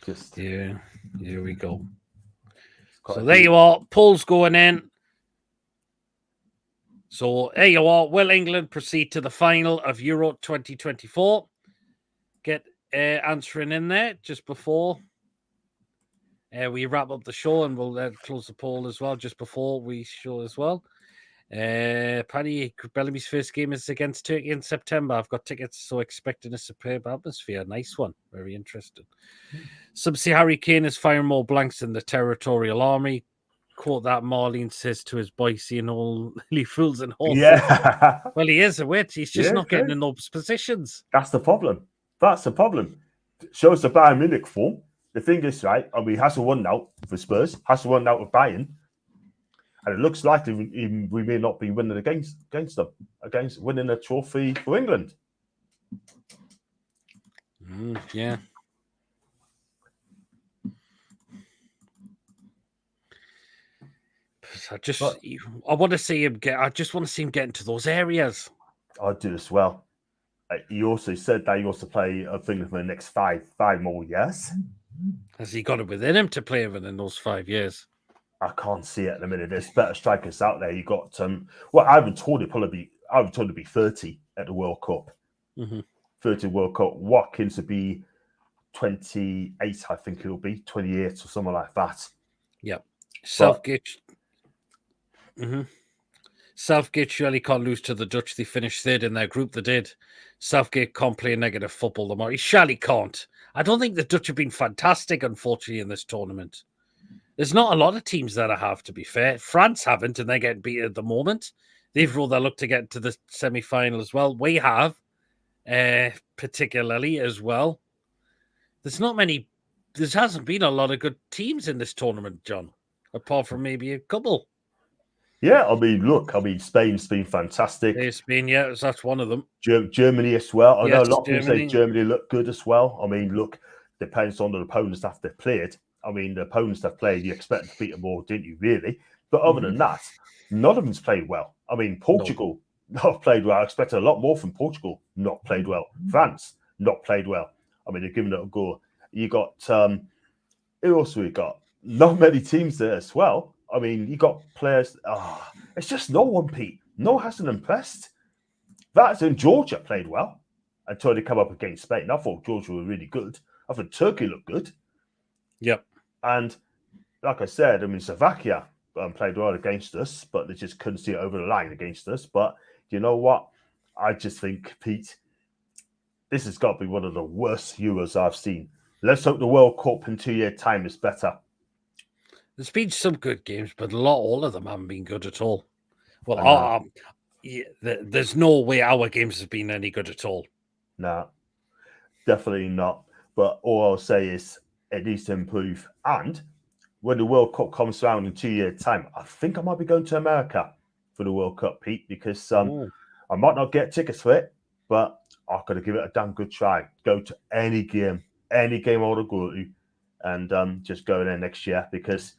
Speaker 2: Just
Speaker 1: Yeah, here we go.
Speaker 2: quite
Speaker 1: So
Speaker 2: a
Speaker 1: there
Speaker 2: few-
Speaker 1: you are. Polls going in. So there you are. Will England proceed to the final of Euro 2024? Get answering in there just before we wrap up the show, and we'll close the poll as well just before we show as well. Paddy, Bellamy's first game is against Turkey in September. I've got tickets, so expecting a superb atmosphere. Nice one. Very interesting. Subsea Harry Kane is firing more blanks than the Territorial Army. Quote that Marlene says to his boy, seeing all he fools and horses.
Speaker 2: Yeah.
Speaker 1: Well, he is a wit. He's just
Speaker 2: Yeah,
Speaker 1: not getting
Speaker 2: true.
Speaker 1: in those positions.
Speaker 2: That's the problem. That's the problem. Shows the Bayern Munich form. The thing is, right, and we hasn't won now for Spurs, hasn't won out with Bayern. And it looks like we may not be winning against them, against winning a trophy for England.
Speaker 1: Yeah. I want to see him get. I just want to see him get into those areas.
Speaker 2: I do as well. He also said that he wants to play, I think, for the next five more years.
Speaker 1: Has he got it within him to play within those 5 years?
Speaker 2: I can't see it at the minute. There's better strikers out there. You got well, I haven't told to be 30 at the World Cup. 30 World Cup. Watkins would be 28, I think it'll be 28 or something like that.
Speaker 1: Yeah. Southgate. Southgate surely can't lose to the Dutch. They finished third in their group. They did. Southgate can't play negative football tomorrow. He surely can't. I don't think the Dutch have been fantastic, unfortunately, in this tournament. There's not a lot of teams that have, to be fair. France haven't, and they're getting beat at the moment. They've rolled their luck to get to the semi-final as well. We have, particularly as well. There hasn't been a lot of good teams in this tournament, John, apart from maybe a couple.
Speaker 2: Yeah, Spain's been fantastic.
Speaker 1: Spain, yeah, that's one of them.
Speaker 2: Germany as well. I know a lot of people
Speaker 1: Germany.
Speaker 2: say Germany look good as well. I mean, look, depends on the opponents that they've played. I mean, the opponents they've played, you expect to beat them all, didn't you, really? But other than that, none of them's played well. I mean, Portugal not played well. I expected a lot more from Portugal, not played well. France, not played well. I mean, they're giving it a go. You got, who else we got? Not many teams there as well. I mean, you got players. It's just no one, Pete. No hasn't impressed. That's in Georgia played well until they come up against Spain. I thought Georgia were really good. I thought Turkey looked good.
Speaker 1: Yep.
Speaker 2: And like I said, I mean, Slovakia played well against us, but they just couldn't see it over the line against us. But you know what? I just think, Pete, this has got to be one of the worst Euros I've seen. Let's hope the World Cup in 2 years' time is better.
Speaker 1: There's been some good games, but all of them haven't been good at all. Well, there's no way our games have been any good at all.
Speaker 2: No, definitely not. But all I'll say is it needs to improve. And when the World Cup comes around in 2 years' time, I think I might be going to America for the World Cup, Pete, because I might not get tickets for it, but I've got to give it a damn good try. Go to any game I want to go to, and just go there next year, because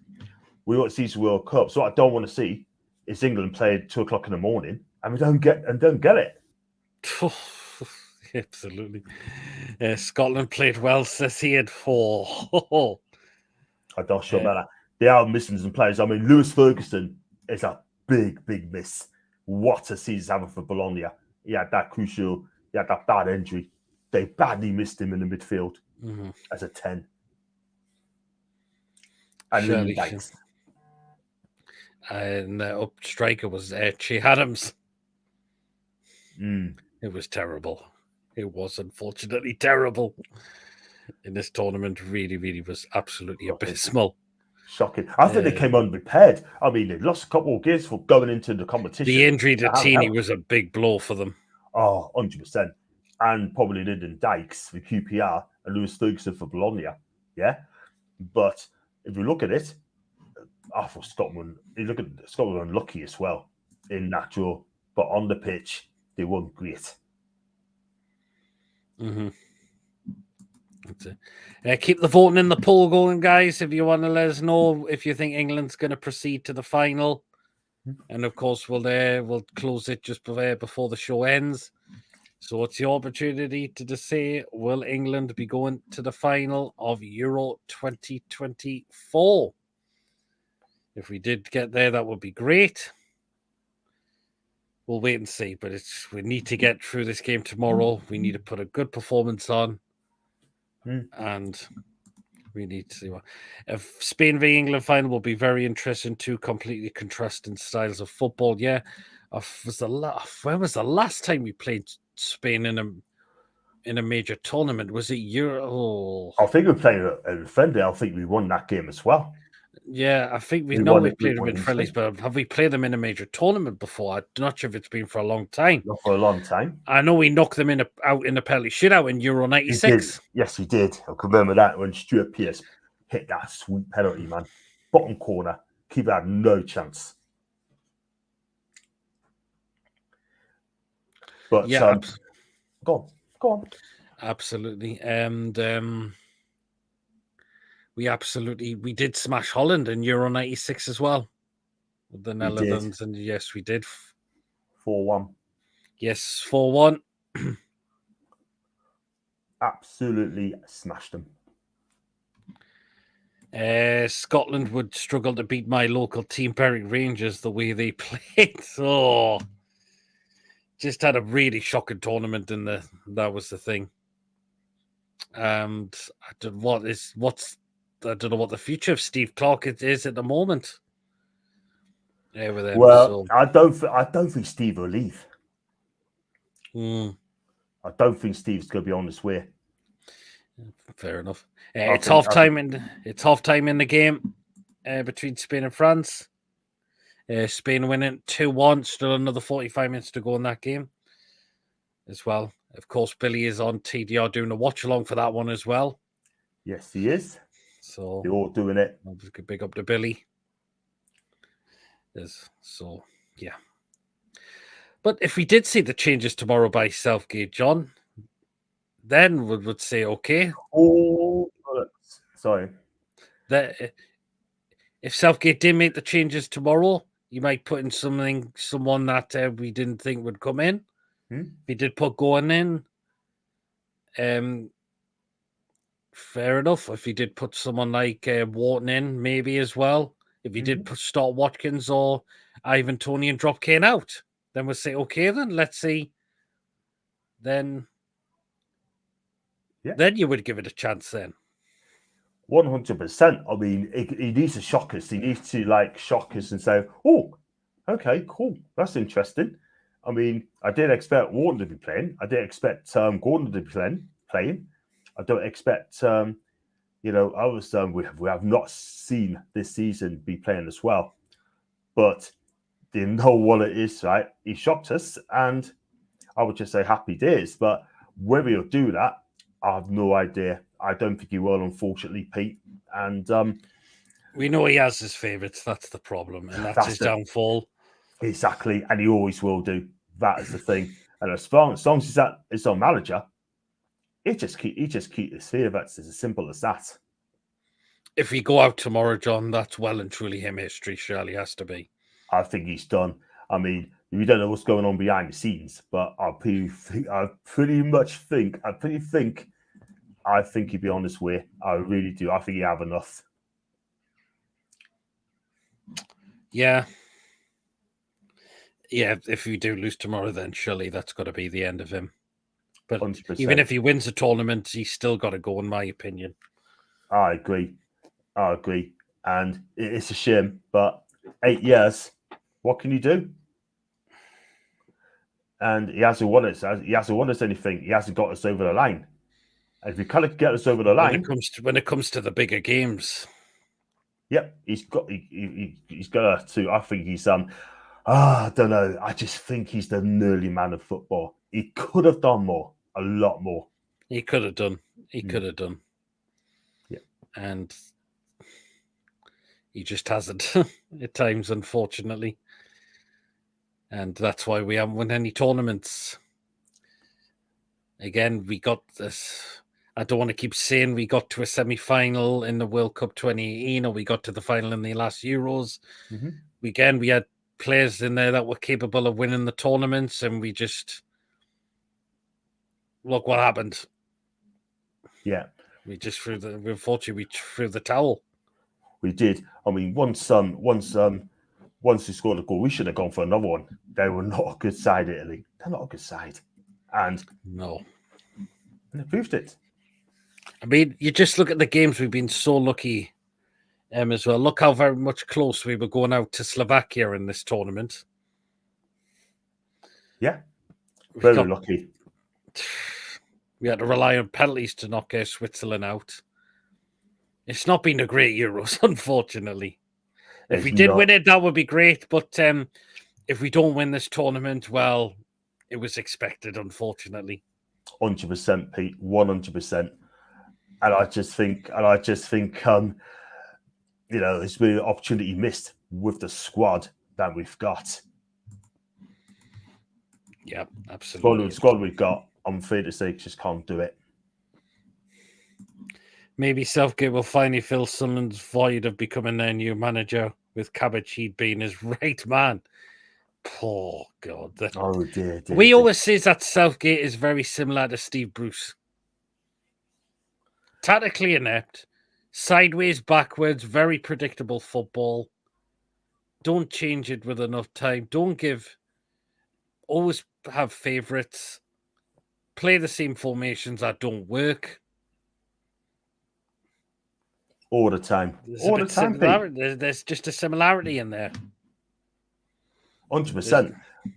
Speaker 2: we want to see the World Cup. So what I don't want to see is England play at 2 o'clock in the morning and we don't get it.
Speaker 1: Absolutely. Scotland played well, says he had 4.
Speaker 2: I don't sure about that. They are missing some players. I mean, Lewis Ferguson is a big miss. What a season having for Bologna. He had that bad injury. They badly missed him in the midfield as a 10. And Lyndon Dykes.
Speaker 1: And the up striker was Che Adams. It was terrible. It was unfortunately terrible in this tournament. Really was absolutely abysmal.
Speaker 2: Shocking. I think they came unprepared. I mean, they lost a couple of games for going into the competition.
Speaker 1: The injury to Tini was a big blow for them.
Speaker 2: Oh, 100%. And probably Lyndon Dykes for QPR and Lewis Ferguson for Bologna. Yeah. But if you look at it, I thought Scotland were unlucky as well in that draw. But on the pitch, they weren't great.
Speaker 1: Keep the voting in the poll going, guys. If you want to let us know if you think England's going to proceed to the final, And of course, we'll close it just before the show ends. So it's your opportunity to just say, will England be going to the final of Euro 2024? If we did get there, that would be great. We'll wait and see, but we need to get through this game tomorrow. We need to put a good performance on, and we need to see what. If Spain v England final will be very interesting. Two completely contrasting styles of football. Yeah, when was the last time we played Spain in a major tournament? Was it Euro?
Speaker 2: I think we're playing a friendly. I think we won that game as well.
Speaker 1: Yeah, I think we've played them in friendlies, but have we played them in a major tournament before? I'm not sure if it's been for a long time.
Speaker 2: Not for a long time.
Speaker 1: I know we knocked them out in a penalty shootout in Euro 96.
Speaker 2: Yes, we did. I can remember that when Stuart Pearce hit that sweet penalty, man. Bottom corner. Keeper had no chance. But
Speaker 1: yeah,
Speaker 2: go on.
Speaker 1: Absolutely. And we did smash Holland in Euro 96 as well. With the Netherlands, and yes, we did.
Speaker 2: 4-1.
Speaker 1: Yes, 4-1.
Speaker 2: Absolutely smashed them.
Speaker 1: Scotland would struggle to beat my local team, Berwick Rangers, the way they played. So, just had a really shocking tournament, and that was the thing. And I don't know what the future of Steve Clarke is at the moment. Yeah, with them.
Speaker 2: Well, I don't think Steve will leave. I don't think Steve's going to be on his way.
Speaker 1: Fair enough. It's half time in the game between Spain and France. Spain winning 2-1. Still another 45 minutes to go in that game as well. Of course, Billy is on TDR doing a watch along for that one as well.
Speaker 2: Yes, he is.
Speaker 1: So
Speaker 2: they're all doing it.
Speaker 1: Big up to Billy. So yeah. But if we did see the changes tomorrow by Southgate, John, then we would say okay.
Speaker 2: Oh, sorry.
Speaker 1: That if Southgate did make the changes tomorrow, you might put in someone that we didn't think would come in. If he did put Gordon in, fair enough. If he did put someone like Wharton in, maybe as well. If he did start Watkins or Ivan Toney and drop Kane out, then we'll say, okay, then let's see. Then you would give it a chance then.
Speaker 2: 100%. I mean, he needs to shock us. He needs to shock us and say, oh, okay, cool. That's interesting. I mean, I didn't expect Wharton to be playing. I didn't expect Gordon to be playing. I don't expect, others we have not seen this season be playing as well. But they know what it is, right? He shocked us, and I would just say happy days. But whether he'll do that, I have no idea. I don't think he will, unfortunately, Pete. And
Speaker 1: we know he has his favourites. That's the problem, and that's his downfall.
Speaker 2: Exactly, and he always will do. That is the thing. And as long as it's on manager, he just keep his favourites. It's as simple as that.
Speaker 1: If we go out tomorrow, John, that's well and truly him history. Surely has to be.
Speaker 2: I think he's done. I mean, we don't know what's going on behind the scenes, but I pretty think he'd be on his way. I really do. I think he have enough.
Speaker 1: Yeah. Yeah, if we do lose tomorrow, then surely that's got to be the end of him. But 100%. Even if he wins the tournament, he's still got to go, in my opinion.
Speaker 2: I agree. And it's a shame, but 8 years, what can you do? And he hasn't won us. He hasn't won us anything. He hasn't got us over the line. And if he can't get us over the line,
Speaker 1: when it comes to the bigger games,
Speaker 2: yep, he's got to. I think he's I don't know. I just think he's the nearly man of football. He could have done more, a lot more.
Speaker 1: He could have done. Yeah, and he just hasn't at times, unfortunately. And that's why we haven't won any tournaments. Again, we got this. I don't want to keep saying we got to a semi-final in the World Cup 2018 or we got to the final in the last Euros.
Speaker 2: Mm-hmm.
Speaker 1: We had players in there that were capable of winning the tournaments, and we just look what happened.
Speaker 2: Yeah,
Speaker 1: Unfortunately, we threw the towel.
Speaker 2: we did. I mean, once we scored a goal, we should have gone for another one. They were not a good side, Italy. They're not a good side, and
Speaker 1: No.
Speaker 2: they proved it.
Speaker 1: I mean, you just look at the games. We've been so lucky as well. Look how very much close we were going out to Slovakia in this tournament.
Speaker 2: Yeah, very lucky.
Speaker 1: We had to rely on penalties to knock Switzerland out. It's not been a great Euros, unfortunately. If we did win it, that would be great. But if we don't win this tournament, well, it was expected, unfortunately.
Speaker 2: 100%, Pete. 100%. And I just think, it's been an opportunity missed with the squad that we've got.
Speaker 1: Yeah, absolutely.
Speaker 2: Squad we've got, I'm afraid to say, just can't do it.
Speaker 1: Maybe Southgate will finally fill Sunderland's void of becoming their new manager with Cabot being his right man. Poor God.
Speaker 2: Oh, dear.
Speaker 1: We always say that Southgate is very similar to Steve Bruce. Tactically inept, sideways, backwards, very predictable football. Don't change it with enough time. Always have favourites. Play the same formations that don't work.
Speaker 2: All the time.
Speaker 1: There's just a similarity in there.
Speaker 2: 100%.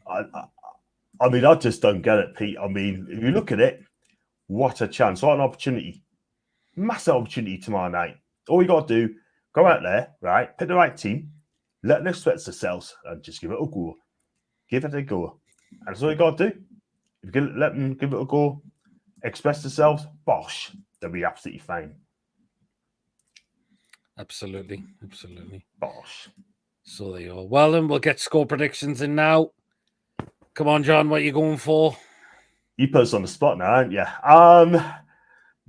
Speaker 2: I mean, I just don't get it, Pete. I mean, if you look at it, what a chance. What an opportunity. Massive opportunity tomorrow night. All you got to do, go out there, right? Pick the right team. Let them express themselves and just give it a go. Give it a go. And that's all you got to do. If you let them give it a go, express themselves, bosh, they'll be absolutely fine.
Speaker 1: Absolutely.
Speaker 2: Bosh.
Speaker 1: So there you are. Well, then we'll get score predictions in now. Come on, John, what are you going for?
Speaker 2: You put us on the spot now, aren't you?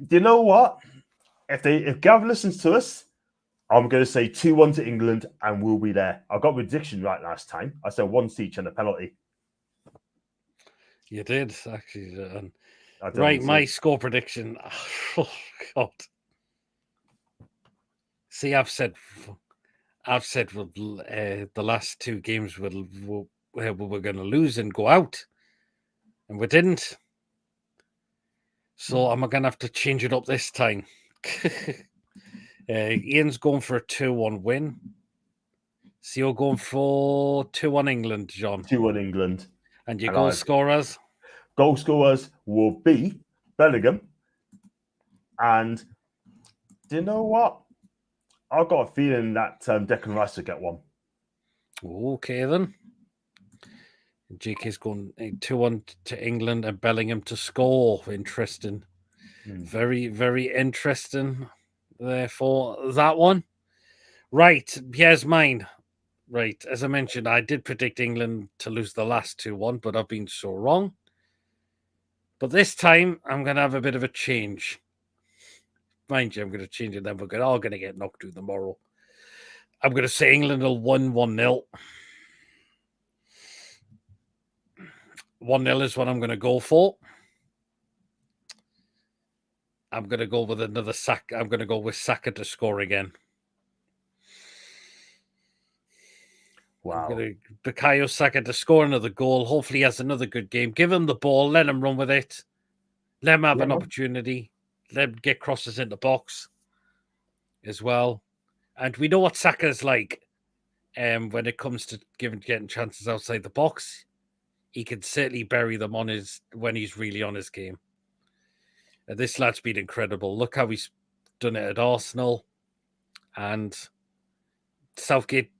Speaker 2: Do you know what? If Gav listens to us, I'm going to say 2-1 to England, and we'll be there. I got my prediction right last time. I said 1 each and a penalty.
Speaker 1: You did, actually. Right, my score prediction. Oh, God. See, I've said the last two games we were going to lose and go out, and we didn't. So I'm going to have to change it up this time. Ian's going for a 2-1 win. So you're going for 2-1 England, John.
Speaker 2: 2-1 England.
Speaker 1: And your goal scorers?
Speaker 2: Goal scorers will be Bellingham. And do you know what? I've got a feeling that Declan Rice will get one.
Speaker 1: Okay, then. JK's going 2-1 to England and Bellingham to score. Interesting. Very, very interesting. Therefore, that one. Right, here's mine. Right, as I mentioned, I did predict England to lose the last 2-1, but I've been so wrong. But this time, I'm going to have a bit of a change. Mind you, I'm going to change it then. We're all going to get knocked through tomorrow. I'm going to say England will win 1-0. 1-0 is what I'm going to go for. I'm going to go with another Saka. I'm going to go with Saka to score again.
Speaker 2: Wow.
Speaker 1: I'm going to Bukayo Saka to score another goal. Hopefully he has another good game. Give him the ball. Let him run with it. Let him have an opportunity. Let him get crosses in the box as well. And we know what Saka is like when it comes to getting chances outside the box. He can certainly bury them when he's really on his game. This lad's been incredible. Look how he's done it at Arsenal. And Southgate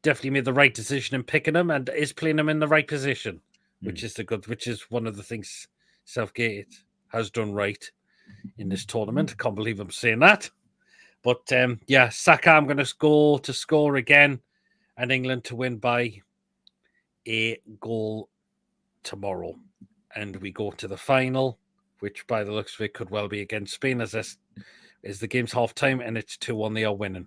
Speaker 1: definitely made the right decision in picking him and is playing him in the right position, which is one of the things Southgate has done right in this tournament. I can't believe I'm saying that. But Saka, I'm going to go to score again and England to win by a goal tomorrow. And we go to the final, which by the looks of it could well be against Spain as the game's half time and it's 2-1, they are winning.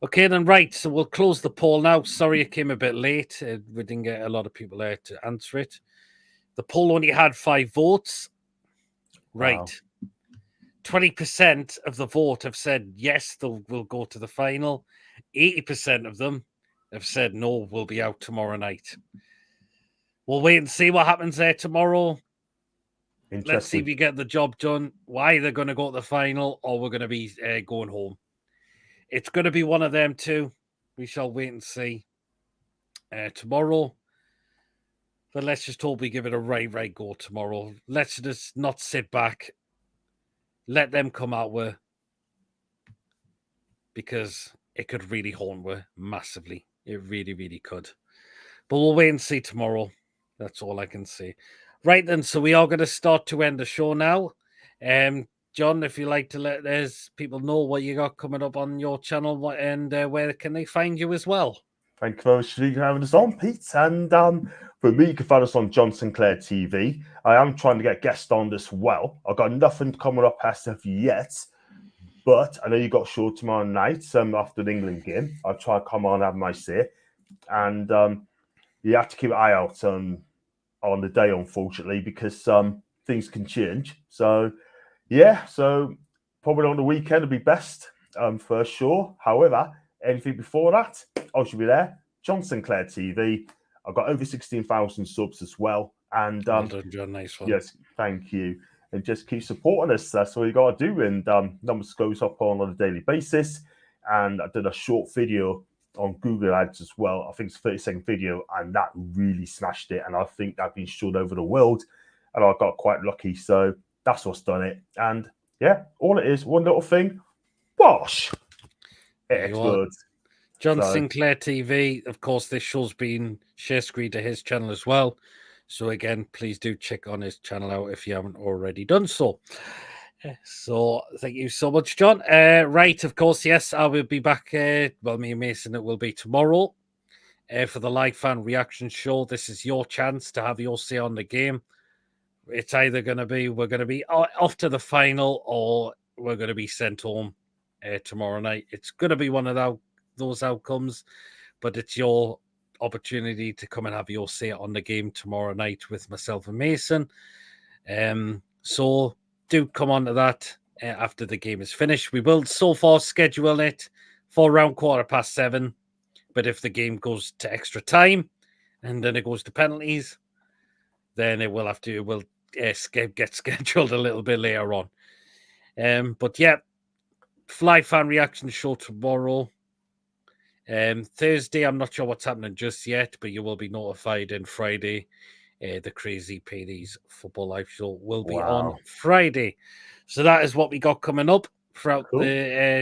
Speaker 1: Okay, then, right. So we'll close the poll now. Sorry it came a bit late. We didn't get a lot of people there to answer it. The poll only had 5 votes. Right.
Speaker 2: Wow.
Speaker 1: 20% of the vote have said yes, we'll go to the final. 80% of them have said no, we'll be out tomorrow night. We'll wait and see what happens there tomorrow. Let's see if we get the job done. Why they're going to go to the final, or we're going to be going home. It's going to be one of them two. We shall wait and see tomorrow. But let's just hope we give it a right go tomorrow. Let's just not sit back. Let them come out with, because it could really haunt us massively. It really, really could. But we'll wait and see tomorrow. That's all I can say. Right then, so we are going to start to end the show now. John, if you like to let people know what you got coming up on your channel, and where can they find you as well?
Speaker 2: Thank you very much for having us on, Pete. And for me, you can find us on John Sinclair TV. I am trying to get guests on as well. I've got nothing coming up as of yet, but I know you got a show tomorrow night after the England game. I'll try to come on and have my say. And you have to keep an eye out on the day, unfortunately, because things can change. So, yeah, so probably on the weekend would be best for sure. However, anything before that, I should be there. John Sinclair TV. I've got over 16,000 subs as well. And
Speaker 1: well done, John. Nice one.
Speaker 2: Yes, thank you. And just keep supporting us. That's all you got to do. And numbers goes up on a daily basis. And I did a short video on Google Ads as well. I think it's a 30-second video, and that really smashed it. And I think that's been shown over the world. And I got quite lucky. So that's what's done it. And yeah, all it is, one little thing. Bosh! It explodes.
Speaker 1: John Sinclair TV. Of course, this show's been share screen to his channel as well. So again, please do check on his channel out if you haven't already done so. So thank you so much, John. Right, of course, yes, I will be back. Well, me and Mason, it will be tomorrow for the live fan reaction show. This is your chance to have your say on the game. It's either going to be we're going to be off to the final, or we're going to be sent home tomorrow night. It's going to be one of those outcomes, but it's your opportunity to come and have your say on the game tomorrow night with myself and Mason. So do come on to that after the game is finished. We will so far schedule it for around 7:15, but if the game goes to extra time and then it goes to penalties, then it will get scheduled a little bit later on. But yeah, live fan reaction show tomorrow. Thursday, I'm not sure what's happening just yet, but you will be notified. And Friday, the Crazy Paydays Football Live Show will be on Friday. So that is what we got coming up throughout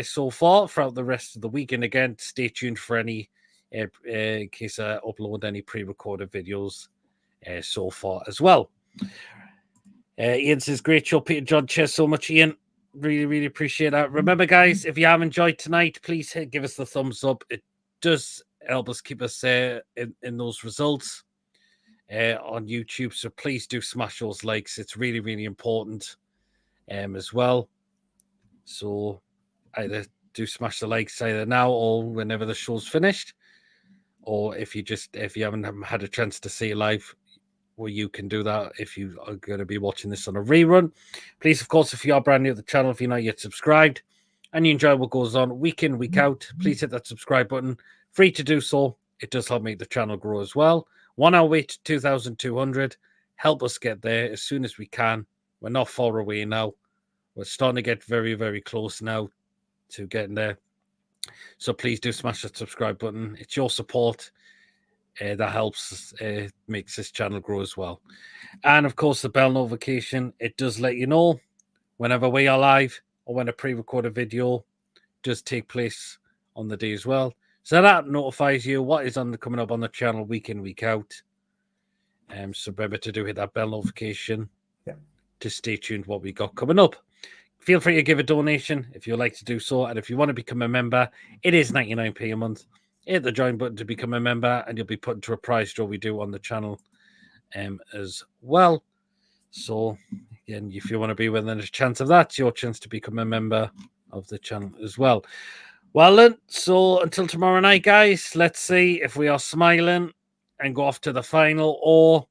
Speaker 1: so far throughout the rest of the week. And again, stay tuned for any in case I upload any pre-recorded videos so far as well. Ian says, great show, Peter John. Cheers so much, Ian. Really, really appreciate that. Remember, guys, if you have enjoyed tonight, please give us the thumbs up. It does help us keep us in those results on YouTube. So please do smash those likes. It's really, really important as well. So either do smash the likes either now or whenever the show's finished. Or if you haven't had a chance to see it live, well, you can do that if you are going to be watching this on a rerun. Please, of course, if you are brand new to the channel, if you're not yet subscribed and you enjoy what goes on week in, week out, please hit that subscribe button. Free to do so. It does help make the channel grow as well. 1 hour wait to 2,200. Help us get there as soon as we can. We're not far away now. We're starting to get very, very close now to getting there. So please do smash that subscribe button. It's your support that helps makes this channel grow as well. And of course, the bell notification, it does let you know whenever we are live or when a pre-recorded video does take place on the day as well. So that notifies you what is coming up on the channel week in, week out. So remember to hit that bell notification to stay tuned what we got coming up. Feel free to give a donation if you'd like to do so. And if you want to become a member, it is 99p a month. Hit the join button to become a member, and you'll be put into a prize draw we do on the channel as well. So, again, if you want to be within a chance of that, it's your chance to become a member of the channel as well. Well then, so until tomorrow night, guys, let's see if we are smiling and go off to the final, or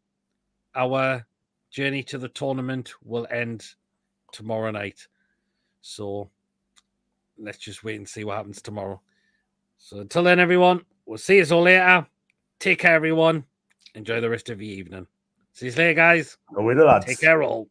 Speaker 1: our journey to the tournament will end tomorrow night. So let's just wait and see what happens tomorrow. So until then, everyone, we'll see you all later. Take care, everyone. Enjoy the rest of your evening. See you later, guys.
Speaker 2: Go with the lads.
Speaker 1: Take care, all.